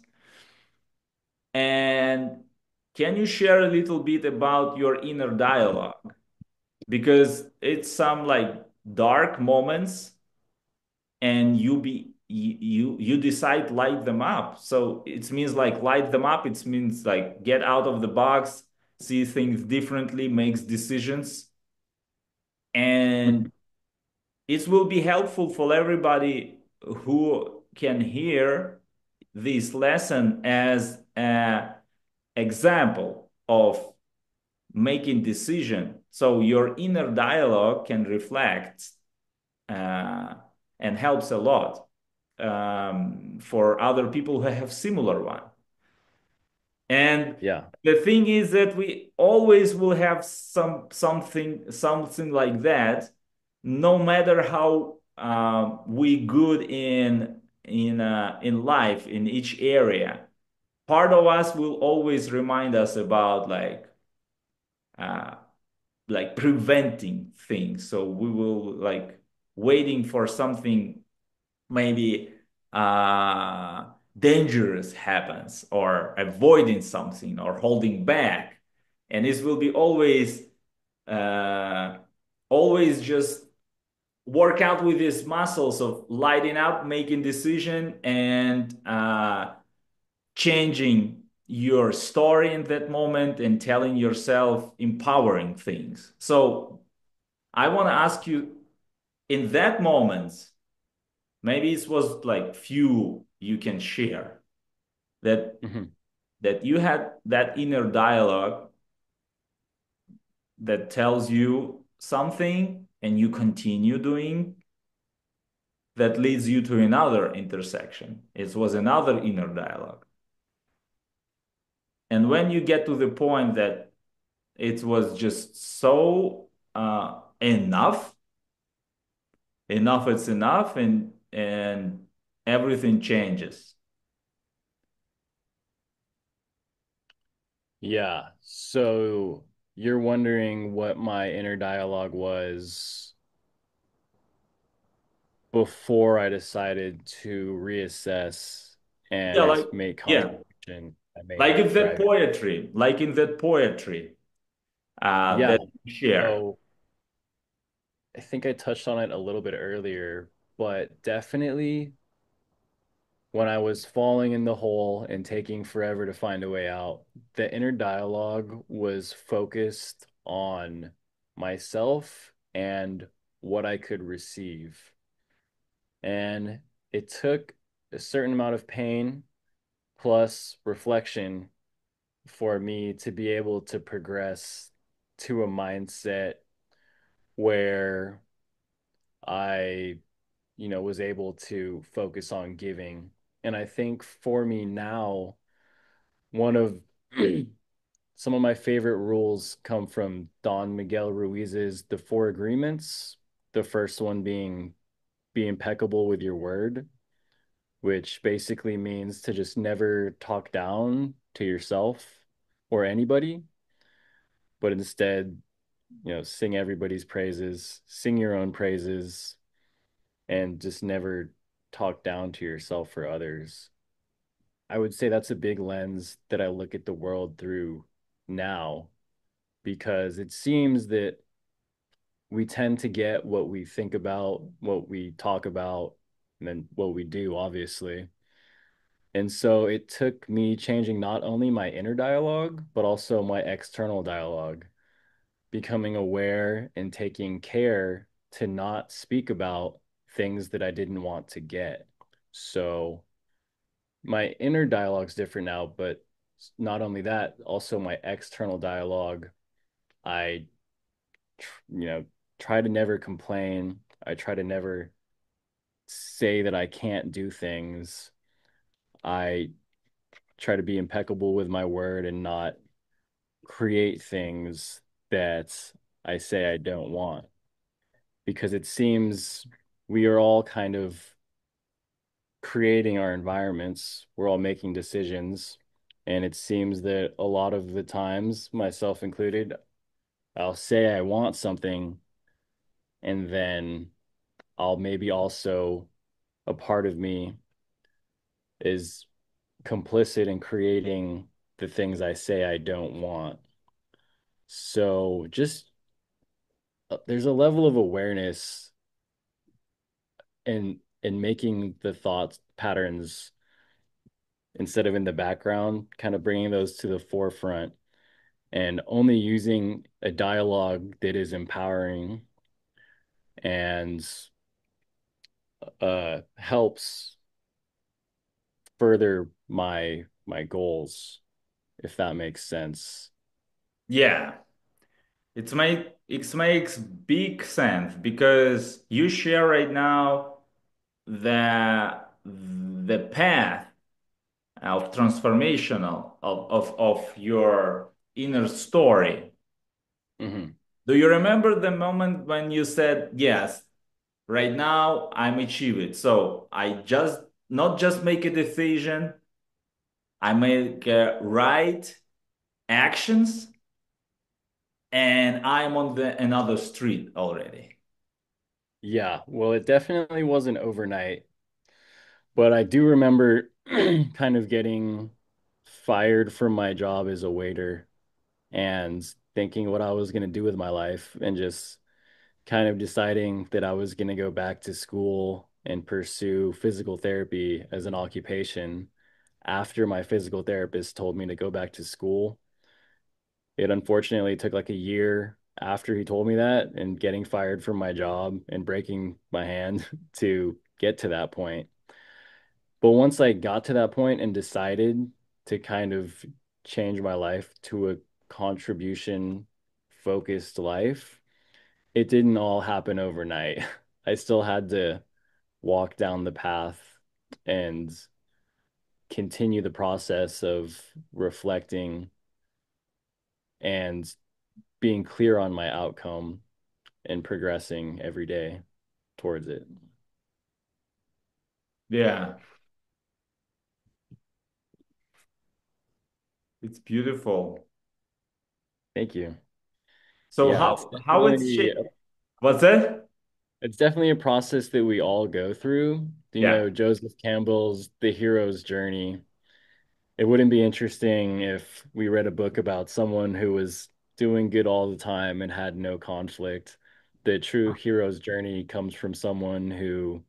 And can you share a little bit about your inner dialogue? Because it's some like dark moments and you decide light them up. So it means like light them up, it means like get out of the box, see things differently, makes decisions. And it will be helpful for everybody who can hear this lesson as an example of making decision. So your inner dialogue can reflect uh, and helps a lot for other people who have similar one. And Yeah. the thing is that we always will have something like that, no matter how we good in life in each area. Part of us will always remind us about uh, like preventing things. So we will like waiting for something maybe uh, dangerous happens or avoiding something or holding back. And this will be uh, always just work out with these muscles of lighting up, making decision, and changing your story in that moment and telling yourself empowering things. So I want to ask you in that moment, maybe it was like few you can share that Hmm. that you had that inner dialogue that tells you something and you continue doing that leads you to another intersection. It was another inner dialogue. And when you get to the point that it was just so enough, enough it's enough, and everything changes. Yeah. So you're wondering what my inner dialogue was before I decided to reassess Yeah, and like make yeah, contribution I like made in that driving. poetry, like in that poetry Yeah. that you share. So I think I touched on it a little bit earlier, but definitely when I was falling in the hole and taking forever to find a way out, the inner dialogue was focused on myself and what I could receive. And it took a certain amount of pain plus reflection for me to be able to progress to a mindset where I, was able to focus on giving. And I think for me now, one of some of my favorite rules come from Don Miguel Ruiz's The Four Agreements. The first one being be impeccable with your word, which basically means to just never talk down to yourself or anybody, but instead, sing everybody's praises, sing your own praises, and just never talk down to yourself or others. I would say that's a big lens that I look at the world through now because it seems that we tend to get what we think about, what we talk about, and then what we do, obviously. And so it took me changing not only my inner dialogue, but also my external dialogue, becoming aware and taking care to not speak about things that I didn't want to get. So my inner dialogue's different now, but not only that, also my external dialogue, I, you know, try to never complain. I try to never say that I can't do things. I try to be impeccable with my word and not create things that I say I don't want because it seems we are all kind of creating our environments. We're all making decisions. And it seems that a lot of the times, myself included, I'll say I want something and then I'll maybe also a part of me is complicit in creating the things I say I don't want. So just there's a level of awareness in making the thoughts patterns instead of in the background, kind of bringing those to the forefront and only using a dialogue that is empowering and helps further my goals, if that makes sense. Yeah, it makes big sense because you share right now the path of transformational of your inner story. Hmm. Do you remember the moment when you said, yes, right now I'm achieve it. So I just not just make a decision, I make right actions and I'm on the another street already. Yeah, well, it definitely wasn't overnight, but I do remember kind of getting fired from my job as a waiter and thinking what I was going to do with my life and just kind of deciding that I was going to go back to school and pursue physical therapy as an occupation after my physical therapist told me to go back to school. It unfortunately took like a year after he told me that and getting fired from my job and breaking my hand to get to that point. But once I got to that point and decided to kind of change my life to a contribution focused life, it didn't all happen overnight. I still had to walk down the path and continue the process of reflecting and being clear on my outcome and progressing every day towards it. Yeah, it's beautiful. Thank you. So Yeah, how it's what's that? it's definitely a process that we all go through. Yeah. Joseph Campbell's The Hero's Journey. It wouldn't be interesting if we read a book about someone who was doing good all the time and had no conflict. The true hero's journey comes from someone who,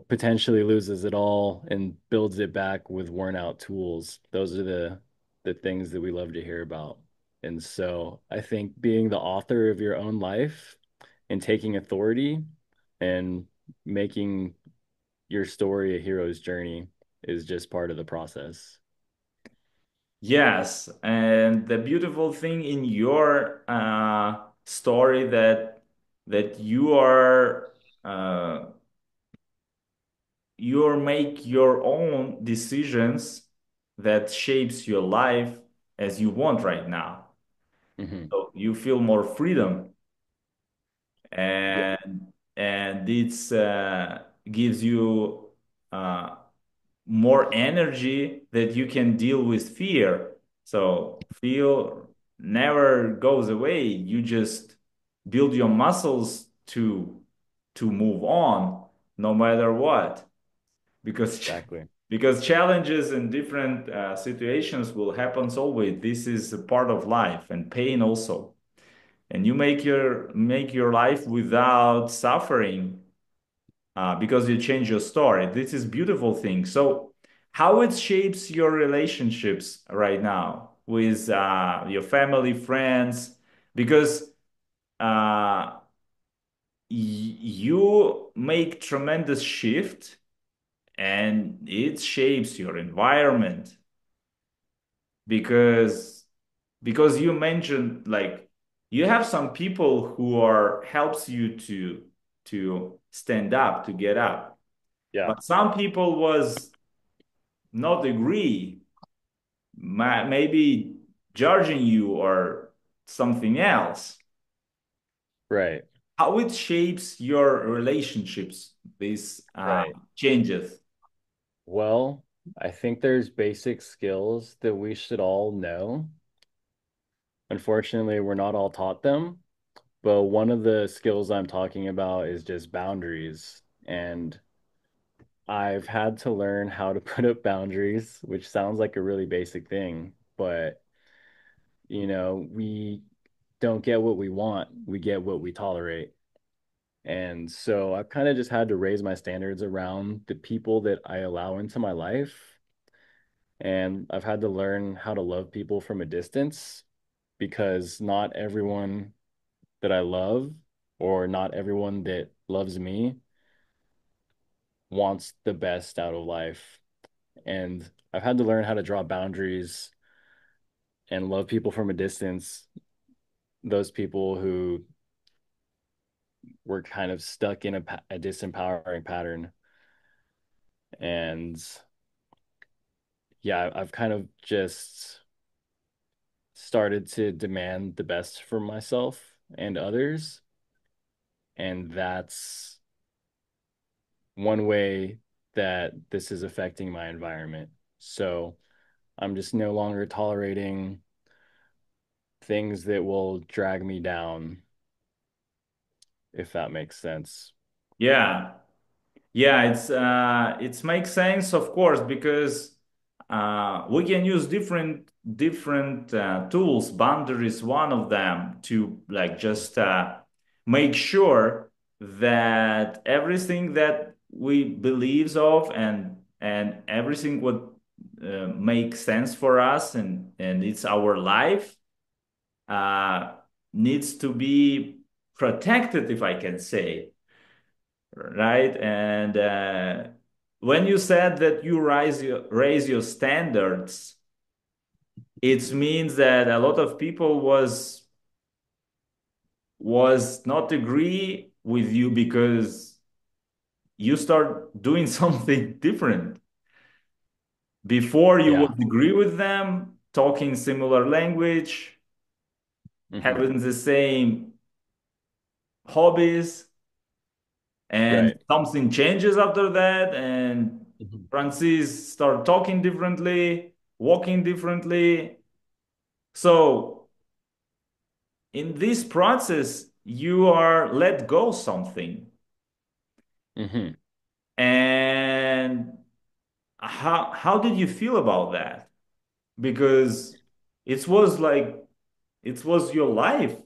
potentially loses it all and builds it back with worn out tools. Those are the things that we love to hear about. And so I think being the author of your own life and taking authority and making your story a hero's journey is just part of the process. Yes, and the beautiful thing in your story that uh, you make your own decisions that shapes your life as you want right now. Hmm. So you feel more freedom, Yeah, and it's gives you uh, more energy that you can deal with fear. So fear never goes away. You just build your muscles to move on, no matter what, because exactly. because challenges and different situations will happen always. This is a part of life and pain also. And you make your life without suffering because you change your story. This is beautiful thing. So, how it shapes your relationships right now with your family, friends, because uh, you make tremendous shift and it shapes your environment because you mentioned like you have some people who are helps you to stand up to get up, Yeah, but some people was not agree, maybe judging you or something else. right, How it shapes your relationships, these right. changes. Well, I think there's basic skills that we should all know. Unfortunately, we're not all taught them, but one of the skills I'm talking about is just boundaries. And I've had to learn how to put up boundaries, which sounds like a really basic thing, but we don't get what we want, we get what we tolerate. And so I've kind of just had to raise my standards around the people that I allow into my life. And I've had to learn how to love people from a distance because not everyone that I love or not everyone that loves me wants the best out of life. And I've had to learn how to draw boundaries and love people from a distance, those people who were kind of stuck in a disempowering pattern. And yeah, I've kind of just started to demand the best for myself and others. And that's one way that this is affecting my environment. So I'm just no longer tolerating things that will drag me down, if that makes sense. Yeah. Yeah, it makes sense, of course, because we can use different tools. Boundary is one of them to like just make sure that everything that we believes of and everything would make sense for us and it's our life uh, needs to be protected, if I can say, right? And when you said that you raise your standards, it means that a lot of people was not agree with you because you start doing something different. Before you Yeah. would agree with them, talking similar language, Hmm. having the same hobbies, and Right. something changes after that, and Hmm. Francis start talking differently, walking differently. So in this process, you are let go something. Hmm. And how did you feel about that? Because it was like it was your life,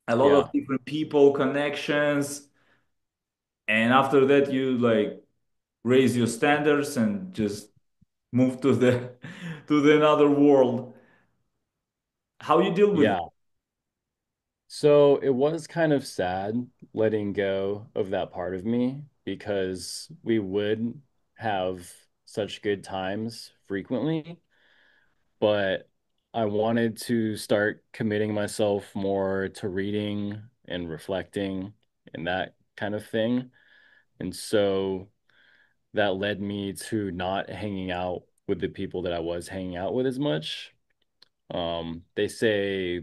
a lot of Yeah. different people, connections, and after that you like raise your standards and just move to the to the another world. How you deal with it? Yeah. So it was kind of sad letting go of that part of me because we would have such good times frequently, but I wanted to start committing myself more to reading and reflecting and that kind of thing. And so that led me to not hanging out with the people that I was hanging out with as much. They say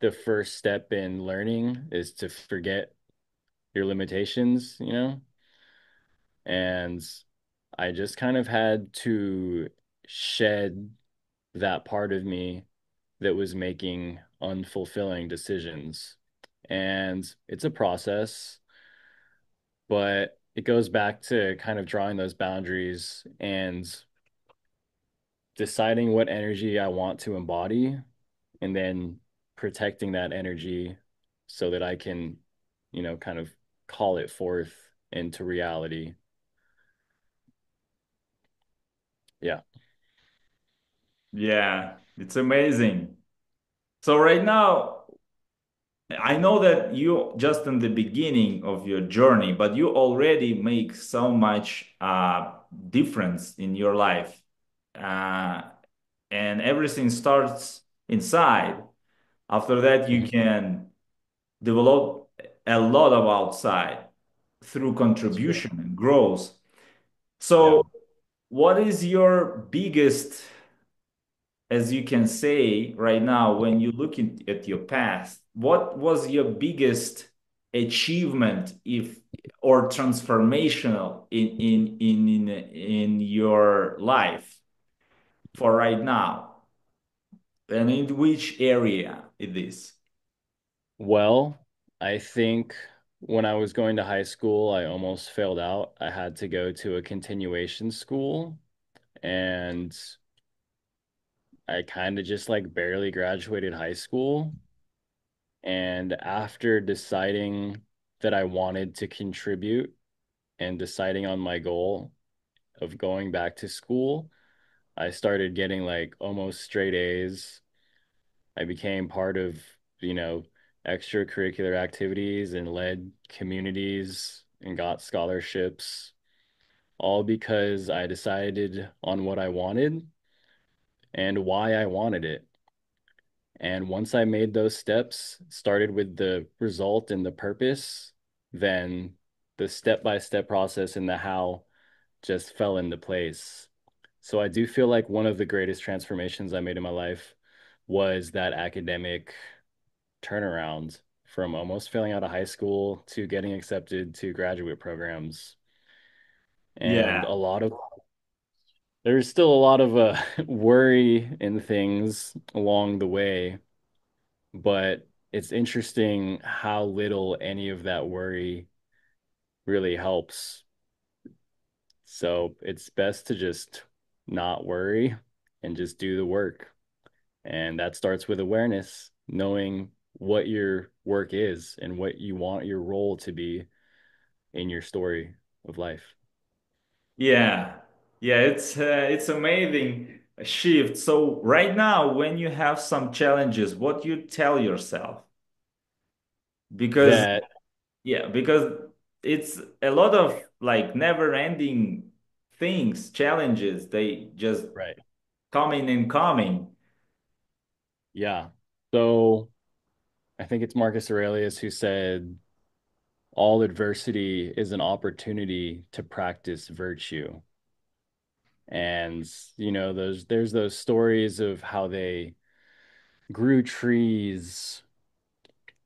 the first step in learning is to forget your limitations, you know? And I just kind of had to shed that part of me that was making unfulfilling decisions. And it's a process, but it goes back to kind of drawing those boundaries and deciding what energy I want to embody and then protecting that energy so that I can, kind of call it forth into reality. Yeah. Yeah, it's amazing. So right now, I know that you just in the beginning of your journey, but you already make so much difference in your life. Uh, and everything starts inside. After that, you Mhm. can develop a lot of outside through That's true. contribution and growth. Yeah. So, what is your biggest, as you can say right now, when you look at your past, what was your biggest achievement, if or transformational in your life for right now, and in which area it is? Well, I think when I was going to high school, I almost failed out. I had to go to a continuation school and I kind of just like barely graduated high school. And after deciding that I wanted to contribute and deciding on my goal of going back to school, I started getting like almost straight A's. I became part of, you know, extracurricular activities and led communities and got scholarships, all because I decided on what I wanted and why I wanted it. And once I made those steps, started with the result and the purpose, then the step-by-step process and the how just fell into place. So I do feel like one of the greatest transformations I made in my life was that academic turnaround from almost failing out of high school to getting accepted to graduate programs. And Yeah. a lot of there's still a lot of worry and things along the way, but it's interesting how little any of that worry really helps. So it's best to just not worry and just do the work. And that starts with awareness, knowing what your work is and what you want your role to be in your story of life. Yeah, yeah, it's amazing shift. So right now, when you have some challenges, what you tell yourself? Because That, yeah, because it's a lot of like never-ending things, challenges. They just right. coming and coming. Yeah. So I think it's Marcus Aurelius who said, all adversity is an opportunity to practice virtue. And, there's those stories of how they grew trees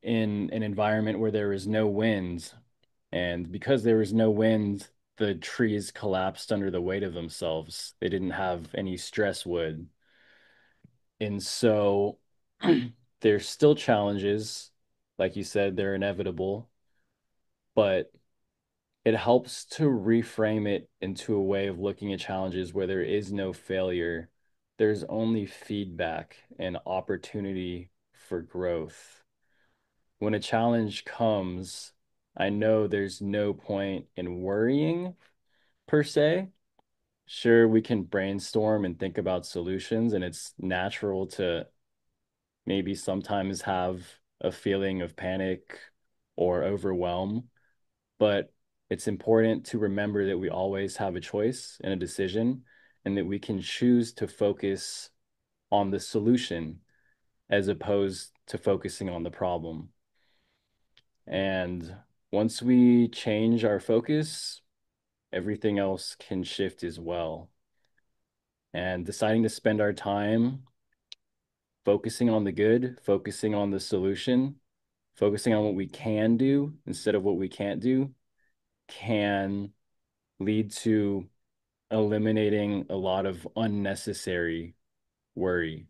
in an environment where there was no wind. And because there was no wind, the trees collapsed under the weight of themselves. They didn't have any stress wood. And so there's still challenges. Like you said, they're inevitable, but it helps to reframe it into a way of looking at challenges where there is no failure. There's only feedback and opportunity for growth. When a challenge comes, I know there's no point in worrying per se. Sure, we can brainstorm and think about solutions, and it's natural to maybe sometimes have a feeling of panic or overwhelm, but it's important to remember that we always have a choice and a decision, and that we can choose to focus on the solution as opposed to focusing on the problem. And once we change our focus, everything else can shift as well. And deciding to spend our time focusing on the good, focusing on the solution, focusing on what we can do instead of what we can't do can lead to eliminating a lot of unnecessary worry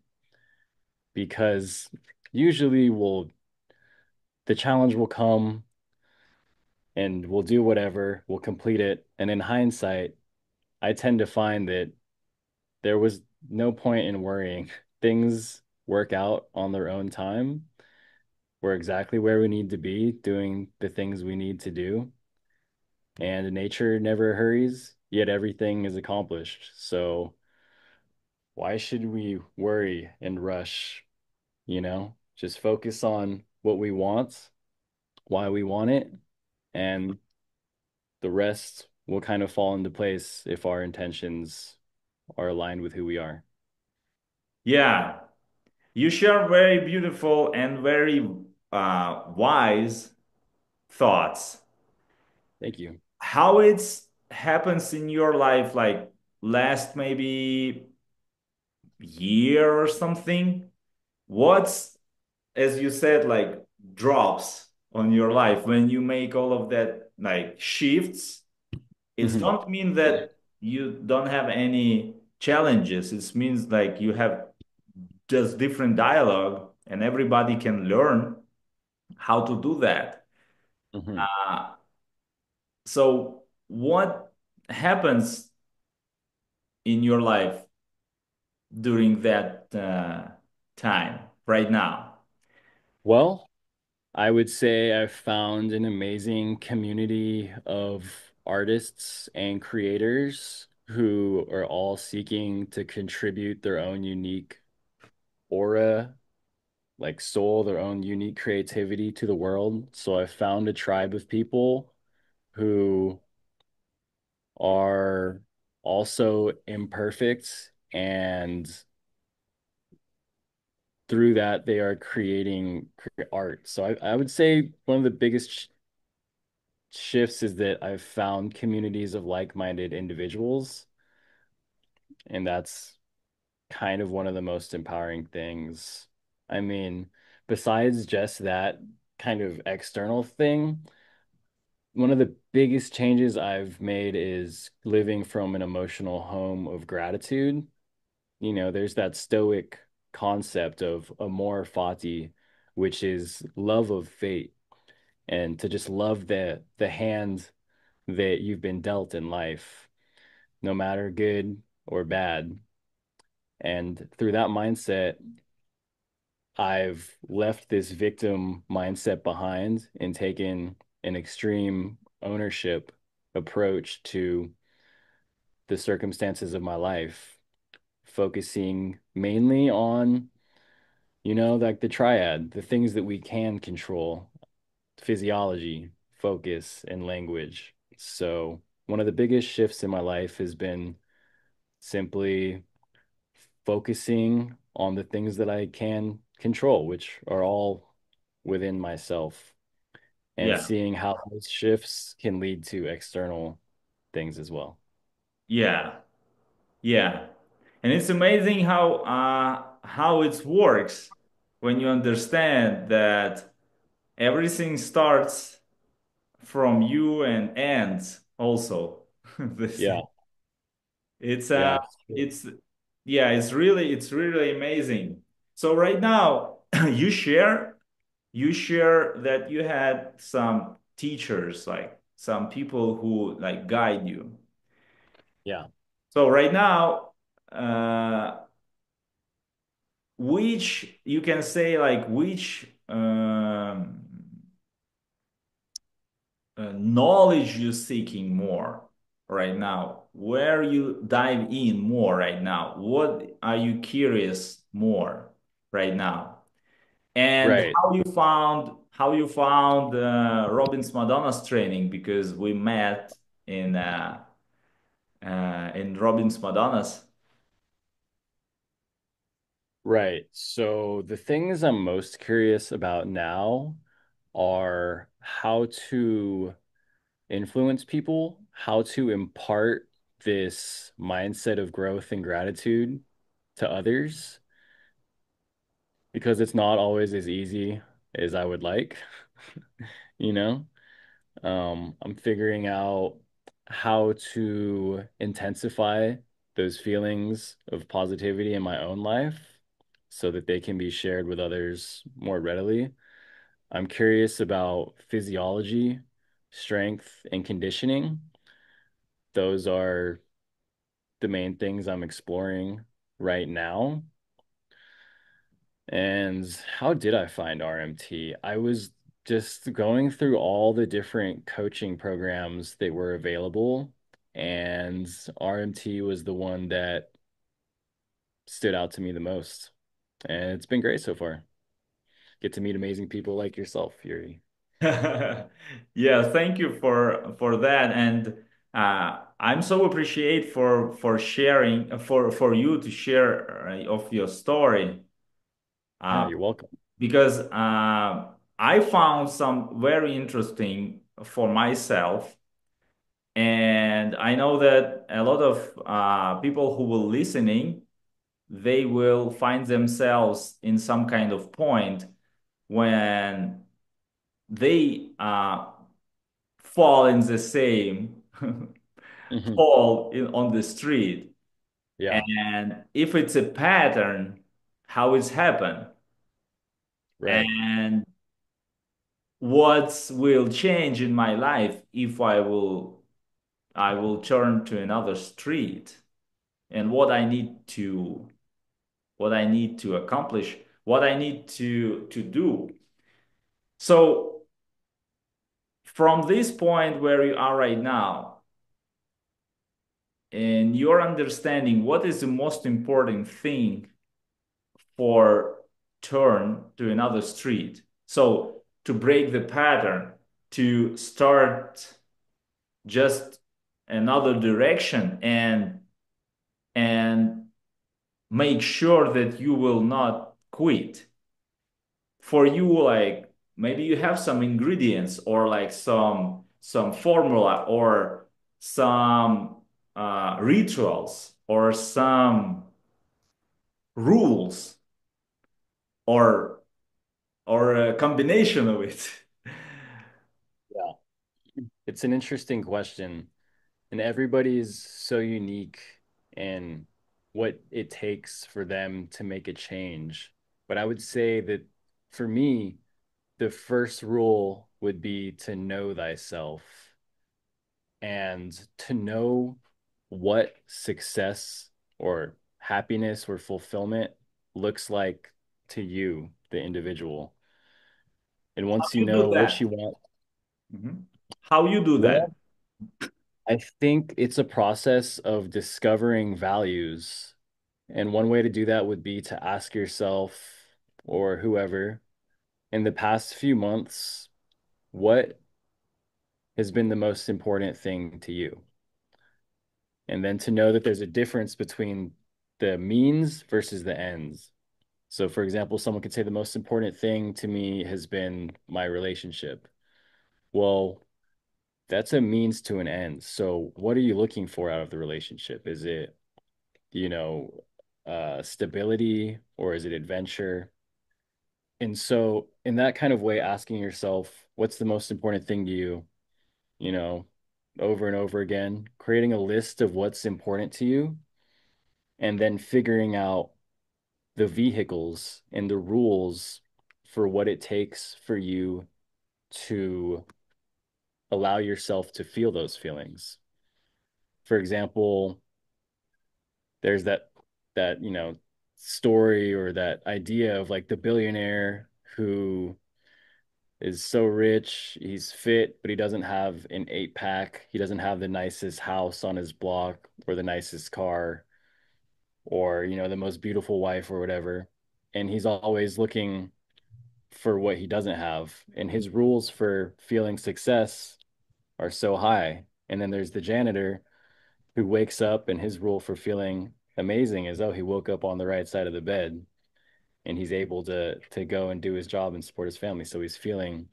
because usually the challenge will come and we'll do whatever, we'll complete it. And in hindsight, I tend to find that there was no point in worrying. Things work out on their own time. We're exactly where we need to be, doing the things we need to do. And nature never hurries, yet everything is accomplished. So why should we worry and rush? Just focus on what we want, why we want it, and the rest will kind of fall into place if our intentions are aligned with who we are. Yeah, you share very beautiful and very wise thoughts. Thank you. How it's happens in your life, like last maybe year or something? What's, as you said, like drops on your life when you make all of that like shifts? It Mhm. don't mean that you don't have any challenges. It means like you have just different dialogue and everybody can learn how to do that. Mhm. Uh, so what happens in your life during that time right now? Well, I would say I've found an amazing community of artists and creators who are all seeking to contribute their own unique aura, like soul, their own unique creativity to the world. So I found a tribe of people who are also imperfect, and through that they are creating art. So I would say one of the biggest shifts is that I've found communities of like-minded individuals, and that's kind of one of the most empowering things. I mean, besides just that kind of external thing, one of the biggest changes I've made is living from an emotional home of gratitude. There's that stoic concept of amor fati, which is love of fate, and to just love the hand that you've been dealt in life, no matter good or bad. And through that mindset, I've left this victim mindset behind and taken an extreme ownership approach to the circumstances of my life, focusing mainly on, like the triad, the things that we can control: physiology, focus, and language. So, one of the biggest shifts in my life has been simply focusing on the things that I can control, which are all within myself, and Yeah, seeing how those shifts can lead to external things as well. yeah, yeah. And it's amazing how it works when you understand that everything starts from you and ends also. This Yeah, it's yeah, it's true. it's yeah, it's really amazing. So right now you share that you had some teachers, like some people who like guide you. Yeah. So right now, uh, which you can say like which knowledge you seeking more right now? Where you dive in more right now? What are you curious more right now? And Right. how you found Robbins Madonna's training because we met in in Robbins Madonna's. Right. So the things I'm most curious about now are how to influence people, how to impart this mindset of growth and gratitude to others, because it's not always as easy as I would like, you know? I'm figuring out how to intensify those feelings of positivity in my own life so that they can be shared with others more readily. I'm curious about physiology, strength, and conditioning. Those are the main things I'm exploring right now. And how did I find RMT? I was just going through all the different coaching programs that were available, and RMT was the one that stood out to me the most. And it's been great so far. Get to meet amazing people like yourself, Yuri. Yeah, thank you for that, and I'm so appreciate for sharing for you to share of your story Yeah, uh, you're welcome. because I found some very interesting for myself, and I know that a lot of people who will listening they will find themselves in some kind of point when they fall in the same Hmm. fall on the street. Yeah, And if it's a pattern, how it's happened right. and what will change in my life if I will turn to another street and what I need to accomplish, what I need to do. So from this point where you are right now, in your understanding, what is the most important thing for turn to another street? So to break the pattern, to start just another direction and make sure that you will not quit. For you, like maybe you have some ingredients or like some formula or some rituals or some rules or a combination of it. Yeah. It's an interesting question, and everybody's so unique in what it takes for them to make a change. But I would say that for me, the first rule would be to know thyself and to know what success or happiness or fulfillment looks like to you, the individual. And How once you you do know what that? you want, Mhm. How you do that? well, I think it's a process of discovering values. And one way to do that would be to ask yourself or whoever in the past few months, what has been the most important thing to you? And then to know that there's a difference between the means versus the ends. So, for example, someone could say the most important thing to me has been my relationship. Well, that's a means to an end. So, what are you looking for out of the relationship? Is it, you know, stability or is it adventure? And so, in that kind of way, asking yourself, what's the most important thing to you, you know, over and over again, creating a list of what's important to you, and then figuring out the vehicles and the rules for what it takes for you to allow yourself to feel those feelings. For example, there's that story or that idea of like the billionaire who is so rich, he's fit, but he doesn't have an eight pack. He doesn't have the nicest house on his block or the nicest car or, the most beautiful wife or whatever. And he's always looking for what he doesn't have. And his rules for feeling success are so high. And then there's the janitor who wakes up and his rule for feeling amazing is, oh, he woke up on the right side of the bed and he's able to go and do his job and support his family. So he's feeling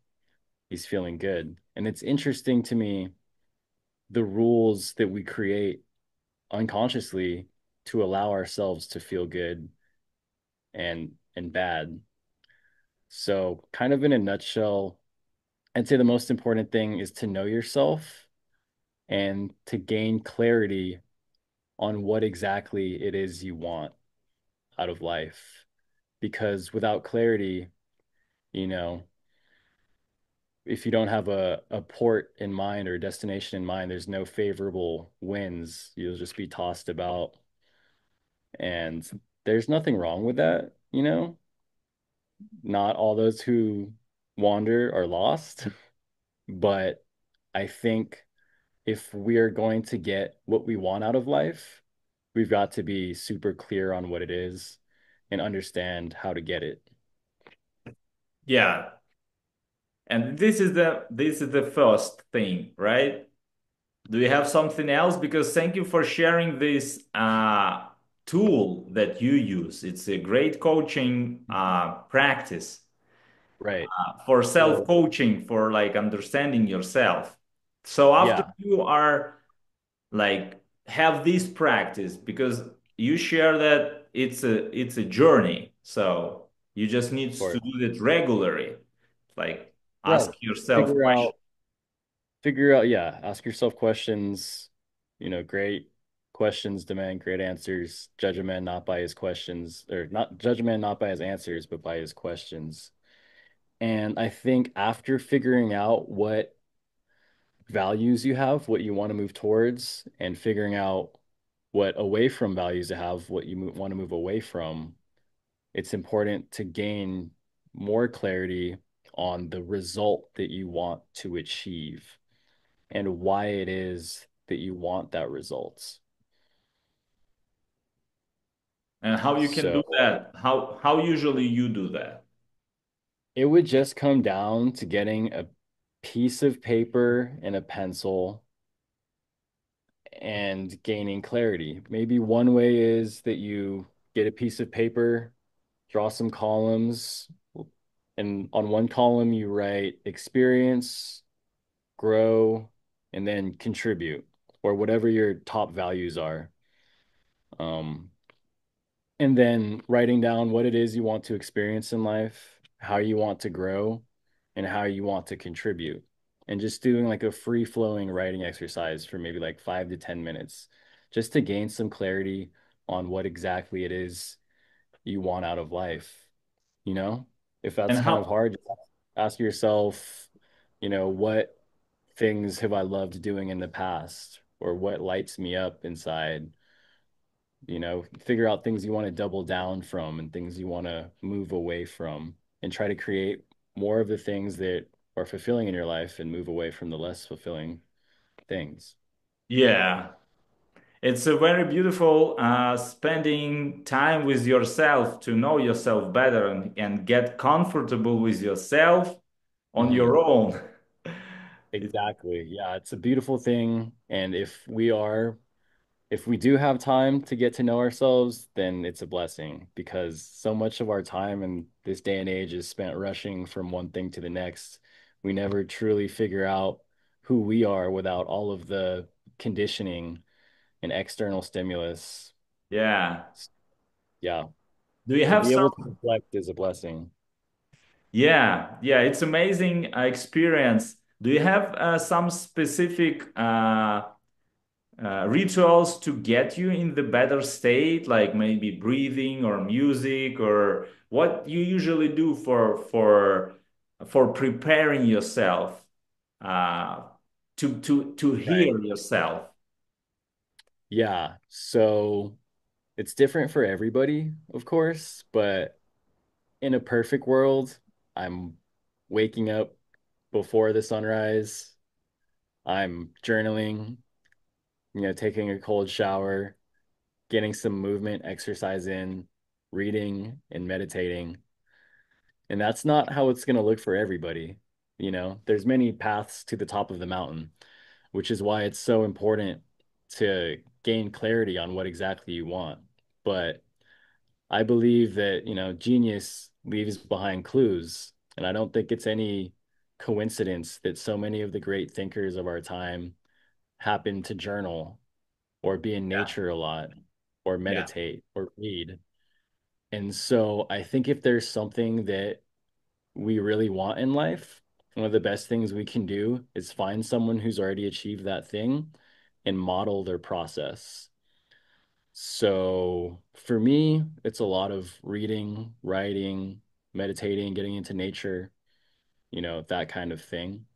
good. And it's interesting to me the rules that we create unconsciously to allow ourselves to feel good and bad. So kind of in a nutshell, I'd say the most important thing is to know yourself and to gain clarity on what exactly it is you want out of life. Because without clarity, you know, if you don't have a port in mind or a destination in mind, there's no favorable winds. You'll just be tossed about. And there's nothing wrong with that, you know? Not all those who wander are lost, but I think if we are going to get what we want out of life, we've got to be super clear on what it is and understand how to get it. Yeah. And this is the first thing, right? Do you have something else? Because thank you for sharing this tool that you use. It's a great coaching practice Right. for So, self-coaching, for like understanding yourself. So after yeah, you are like have this practice, because you share that it's a journey. So you just need of to course. do it regularly. Like ask Right. yourself Figure questions. out, figure out, yeah, ask yourself questions. Great questions demand great answers. Judge a man not by his questions, or not judge a man not by his answers, but by his questions. And I think after figuring out what values you have, what you want to move towards, and figuring out what away from values you have, what you want to move away from, it's important to gain more clarity on the result that you want to achieve and why it is that you want that result. And how you can do So that? How usually you do that? it would just come down to getting a piece of paper and a pencil and gaining clarity. Maybe one way is that you get a piece of paper, draw some columns, and on one column you write experience, grow, and then contribute, or whatever your top values are. Um, and then writing down what it is you want to experience in life, how you want to grow, and how you want to contribute. And just doing like a free flowing writing exercise for maybe like 5 to 10 minutes, just to gain some clarity on what exactly it is you want out of life. You know, if And that's kind of how hard, just ask yourself, what things have I loved doing in the past, or what lights me up inside? Figure out things you want to double down from and things you want to move away from, and try to create more of the things that are fulfilling in your life and move away from the less fulfilling things. yeah. It's a very beautiful spending time with yourself to know yourself better and get comfortable with yourself on Mhm. your own. It- Exactly. Yeah, it's a beautiful thing. And if we do have time to get to know ourselves, then it's a blessing because so much of our time in this day and age is spent rushing from one thing to the next. We never truly figure out who we are without all of the conditioning and external stimulus. yeah. Yeah, Do you to have be some? able to reflect is a blessing. Yeah, yeah, it's amazing experience. Do you have some specific rituals to get you in the better state, like maybe breathing or music, or what you usually do for preparing yourself uh, to Right. hear yourself? Yeah. So it's different for everybody, of course, but in a perfect world, I'm waking up before the sunrise. I'm journaling, taking a cold shower, getting some movement, exercise in, reading and meditating. And that's not how it's going to look for everybody. There's many paths to the top of the mountain, which is why it's so important to gain clarity on what exactly you want. But I believe that, genius leaves behind clues. And I don't think it's any coincidence that so many of the great thinkers of our time happen to journal or be in Yeah. nature a lot or Yeah. meditate or read. And so I think if there's something that we really want in life, one of the best things we can do is find someone who's already achieved that thing and model their process. So for me, it's a lot of reading, writing, meditating, getting into nature, that kind of thing.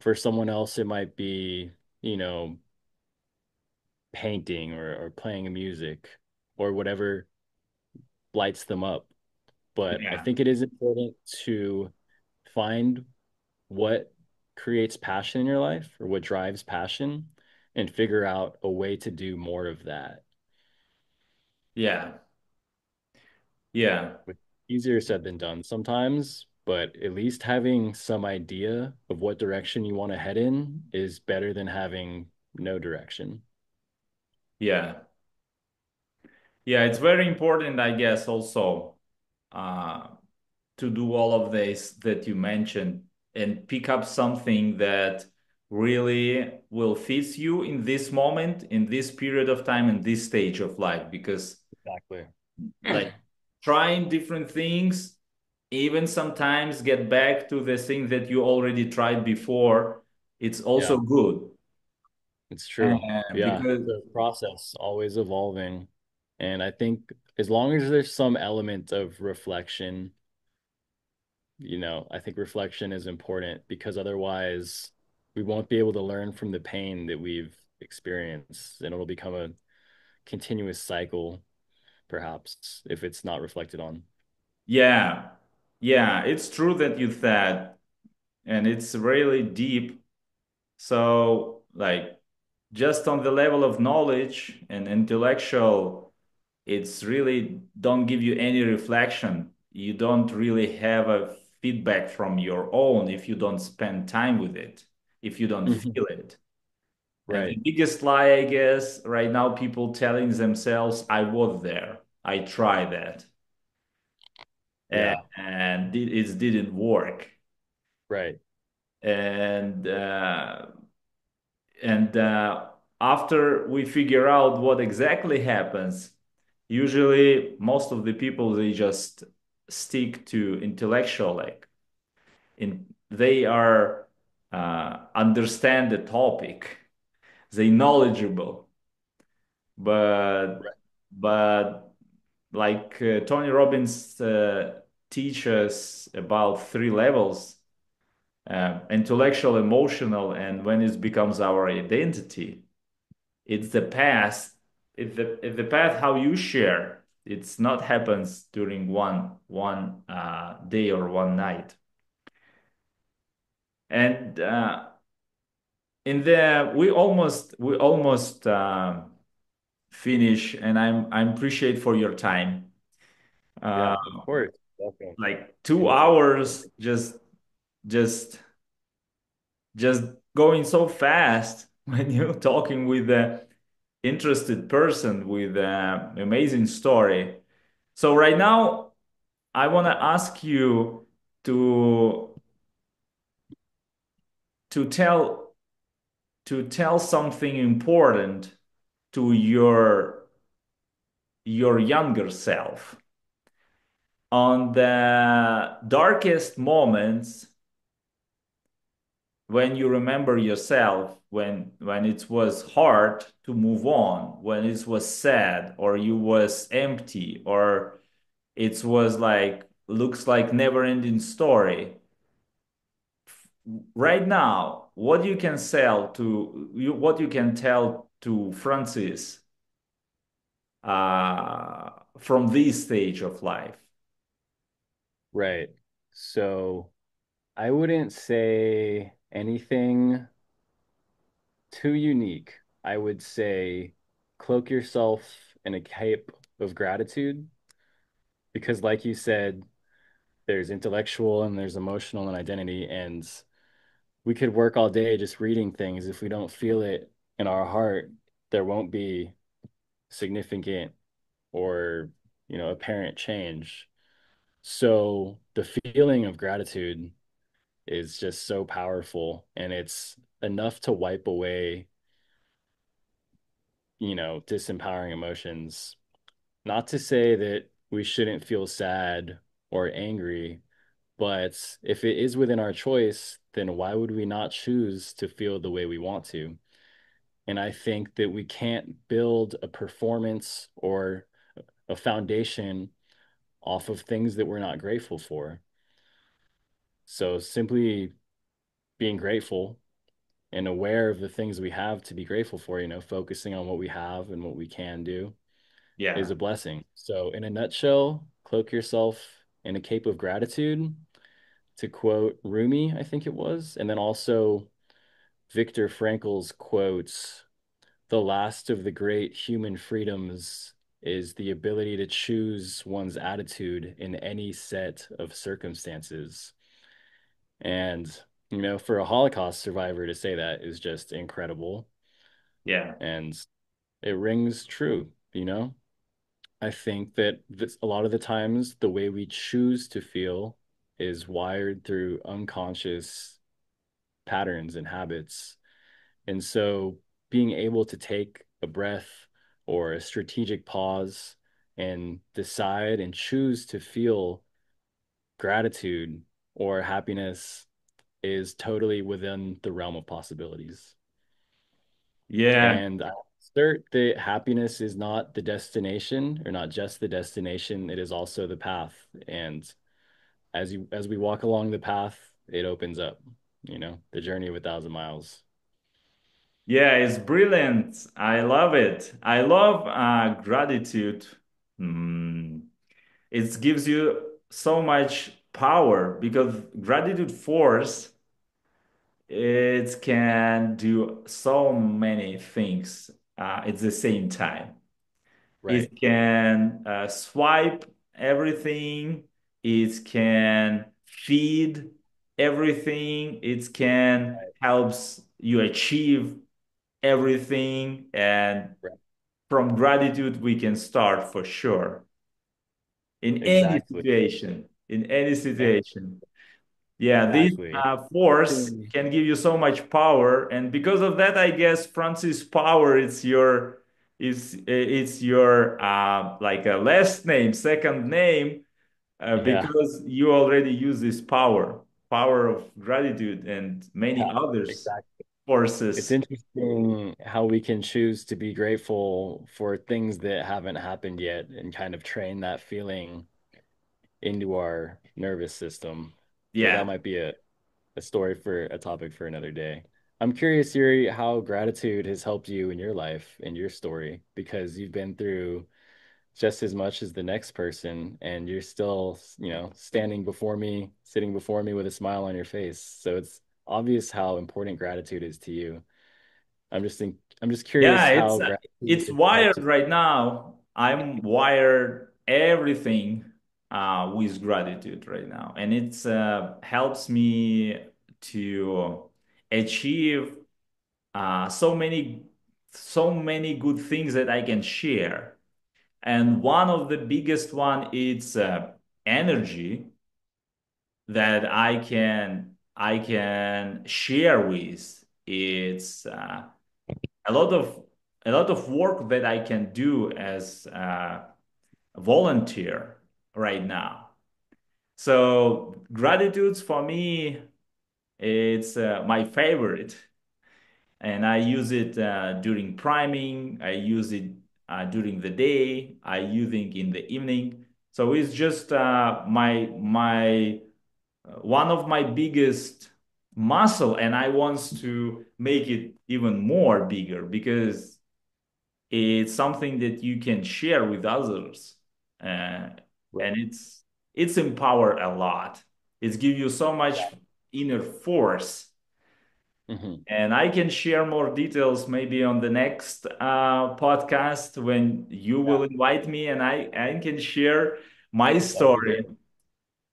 For someone else, it might be, you know, painting or playing music or whatever lights them up. But I Yeah. think it is important to find what creates passion in your life or what drives passion and figure out a way to do more of that. Yeah. Yeah. With easier said than done sometimes, but at least having some idea of what direction you want to head in is better than having no direction. Yeah. Yeah. It's very important, I guess, also uh, to do all of this that you mentioned and pick up something that really will fit you in this moment, in this period of time, in this stage of life. Because, Exactly. like, trying different things, even sometimes get back to the thing that you already tried before, it's also Yeah, good. it's true. Yeah, Because, the process always evolving. And I think as long as there's some element of reflection, I think reflection is important because otherwise we won't be able to learn from the pain that we've experienced, and it'll become a continuous cycle, perhaps, if it's not reflected on. yeah, yeah, it's true that you said, and it's really deep. So, like, just on the level of knowledge and intellectual, it's really don't give you any reflection. You don't really have a feedback from your own if you don't spend time with it, if you don't Mhm. feel it. And the Right. biggest lie, I guess, right now, people telling themselves, I was there, I tried that, Yeah. and it didn't work. Right. And and after we figure out what exactly happens, usually most of the people they just stick to intellectual, like in they are understand the topic, they knowledgeable, but Right. but like Tony Robbins teaches about three levels: intellectual, emotional, and when it becomes our identity. It's the past. It's the path how you share. It's not happens during one day or one night. And in the we almost finish, and I'm appreciate for your time. Uh, Yeah, of course. Definitely. like two And hours, just going so fast when you're talking with a interested person with an amazing story. So right now, I want to ask you to to tell to tell something important to your younger self on the darkest moments when you remember yourself, when it was hard to move on, when it was sad or you was empty or it was like looks like never ending story. Right now, what you can sell to you, what you can tell to Francis from this stage of life. right. So I wouldn't say anything too unique. I would say cloak yourself in a cape of gratitude because, like you said, there's intellectual and there's emotional and identity. And we could work all day just reading things. If we don't feel it in our heart, there won't be significant or, apparent change. So the feeling of gratitude is just so powerful, and it's enough to wipe away, disempowering emotions. Not to say that we shouldn't feel sad or angry, but if it is within our choice, then why would we not choose to feel the way we want to? And I think that we can't build a performance or a foundation off of things that we're not grateful for. So simply being grateful and aware of the things we have to be grateful for, focusing on what we have and what we can do is Yeah. a blessing. So, in a nutshell, cloak yourself in a cape of gratitude, to quote Rumi, I think it was. And then also Viktor Frankl's quotes, the last of the great human freedoms is the ability to choose one's attitude in any set of circumstances. And, for a Holocaust survivor to say that is just incredible. Yeah. And it rings true. I think that a lot of the times the way we choose to feel is wired through unconscious patterns and habits. And so being able to take a breath or a strategic pause and decide and choose to feel gratitude or happiness is totally within the realm of possibilities. Yeah. And I assert that happiness is not the destination, or not just the destination, it is also the path. And as we walk along the path, it opens up, the journey of 1,000 miles. Yeah, it's brilliant. I love it. I love gratitude. Mm. It gives you so much power because gratitude force it can do so many things at the same time. Right, It can swipe everything. It can feed everything. It can right, helps you achieve everything. And right. from gratitude, we can start for sure in any Exactly. situation. In any And situation. Yeah, this exactly. force Interesting. can give you so much power, and because of that, I guess Francis Power it's your like a last name, second name, Yeah, because you already use this power of gratitude and many yeah, others exactly. It's forces. interesting how we can choose to be grateful for things that haven't happened yet and kind of train that feeling into our nervous system. But that Yeah. might be a story for a topic for another day. I'm curious, Yuri, how gratitude has helped you in your life, in your story, because you've been through just as much as the next person, and you're still, standing before me, sitting before me with a smile on your face. So it's obvious how important gratitude is to you. I'm just Yeah, curious how gratitude it's has wired helped you. right now. I'm wired everything with gratitude right now, and it's helps me to achieve so many good things that I can share. And one of the biggest one is energy that I can share with. It's a lot of work that I can do as a volunteer right now. So gratitudes for me, it's my favorite, and I use it during priming. I use it during the day. I use it in the evening. So it's just my one of my biggest muscle, and I want to make it even more bigger because it's something that you can share with others, uh, Right. and it's empowered a lot. It's give you so much inner force, Hmm. and I can share more details maybe on the next podcast when you Yeah, will invite me, and I can share my that'd be great. story.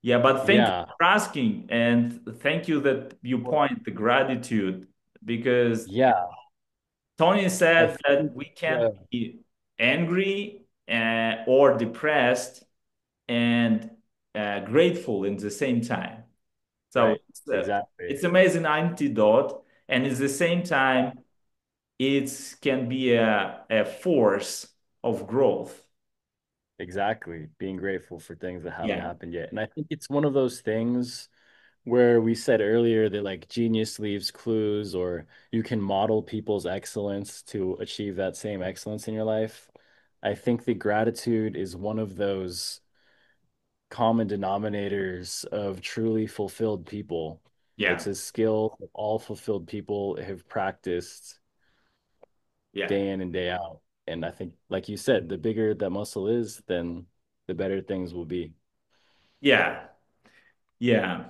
Yeah, but thank you Yeah, for asking, and thank you that you point the gratitude, because yeah. Tony I said that think we can't be angry or depressed and grateful in the same time. So right, exactly. it's amazing antidote, and at the same time, it can be a force of growth. Exactly. Being grateful for things that haven't Yeah, happened yet. And I think it's one of those things where we said earlier that like genius leaves clues, or you can model people's excellence to achieve that same excellence in your life. I think the gratitude is one of those common denominators of truly fulfilled people. It's yeah, a skill that all fulfilled people have practiced yeah, day in and day out. And I think, like you said, the bigger that muscle is, then the better things will be. yeah, yeah.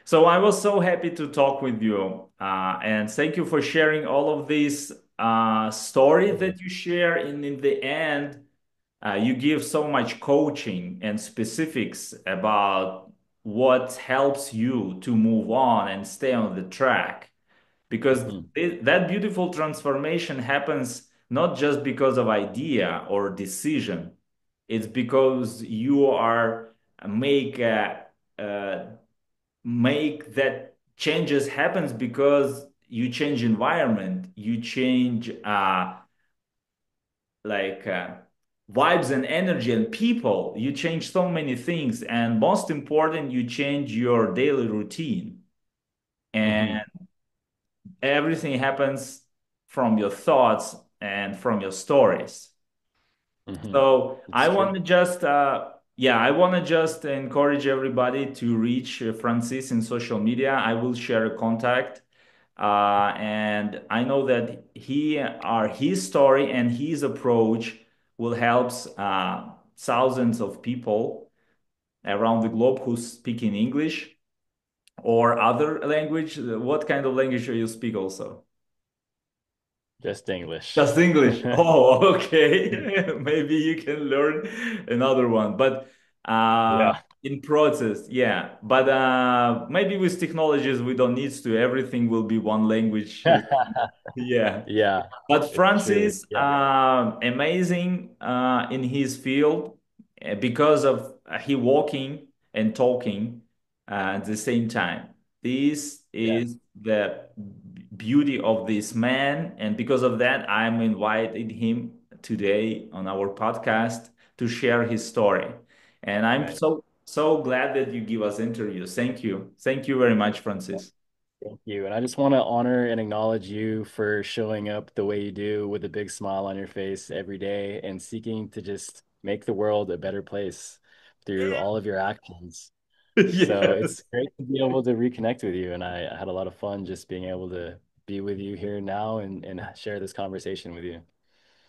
So I was so happy to talk with you, and thank you for sharing all of these stories Mhm. that you share. And in the end, you give so much coaching and specifics about what helps you to move on and stay on the track. Because Mhm. that beautiful transformation happens not just because of idea or decision. It's because you are make uh, make that changes happens because you change environment, you change like vibes and energy and people, you change so many things, and most important, you change your daily routine, and Mhm. everything happens from your thoughts and from your stories. Mhm. So It's I want true. to just, yeah, I want to just encourage everybody to reach Francis in social media. I will share a contact, and I know that his story and his approach will help thousands of people around the globe who speak in English or other language. What kind of language do you speak also? Just English. Just English. Oh, okay. Maybe you can learn another one, but Yeah. in process, yeah. But maybe with technologies, we don't need to. Everything will be one language. Yeah. Yeah, But it's true. Francis, Yeah. amazing in his field because of he walking and talking at the same time. This Yeah. is the beauty of this man, and because of that, I'm invited him today on our podcast to share his story. And I'm Right. so glad that you give us interviews. Thank you very much, Francis. Thank you. And I just want to honor and acknowledge you for showing up the way you do with a big smile on your face every day and seeking to just make the world a better place through all of your actions. So it's Yes. great to be able to reconnect with you. And I had a lot of fun just being able to be with you here now and share this conversation with you.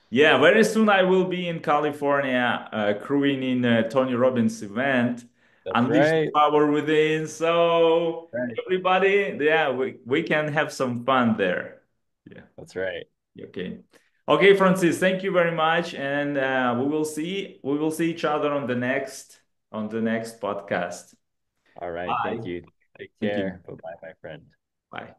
Yeah, very soon I will be in California, crewing in Tony Robbins' event, That's Unleash the right. Power Within. So Right. everybody, yeah, we can have some fun there. Yeah. That's right. Okay. Okay, Francis, thank you very much, and we will see each other on the next podcast. All right. Thank Bye. you. Take Thank you. care. Bye-bye, my friend. Bye.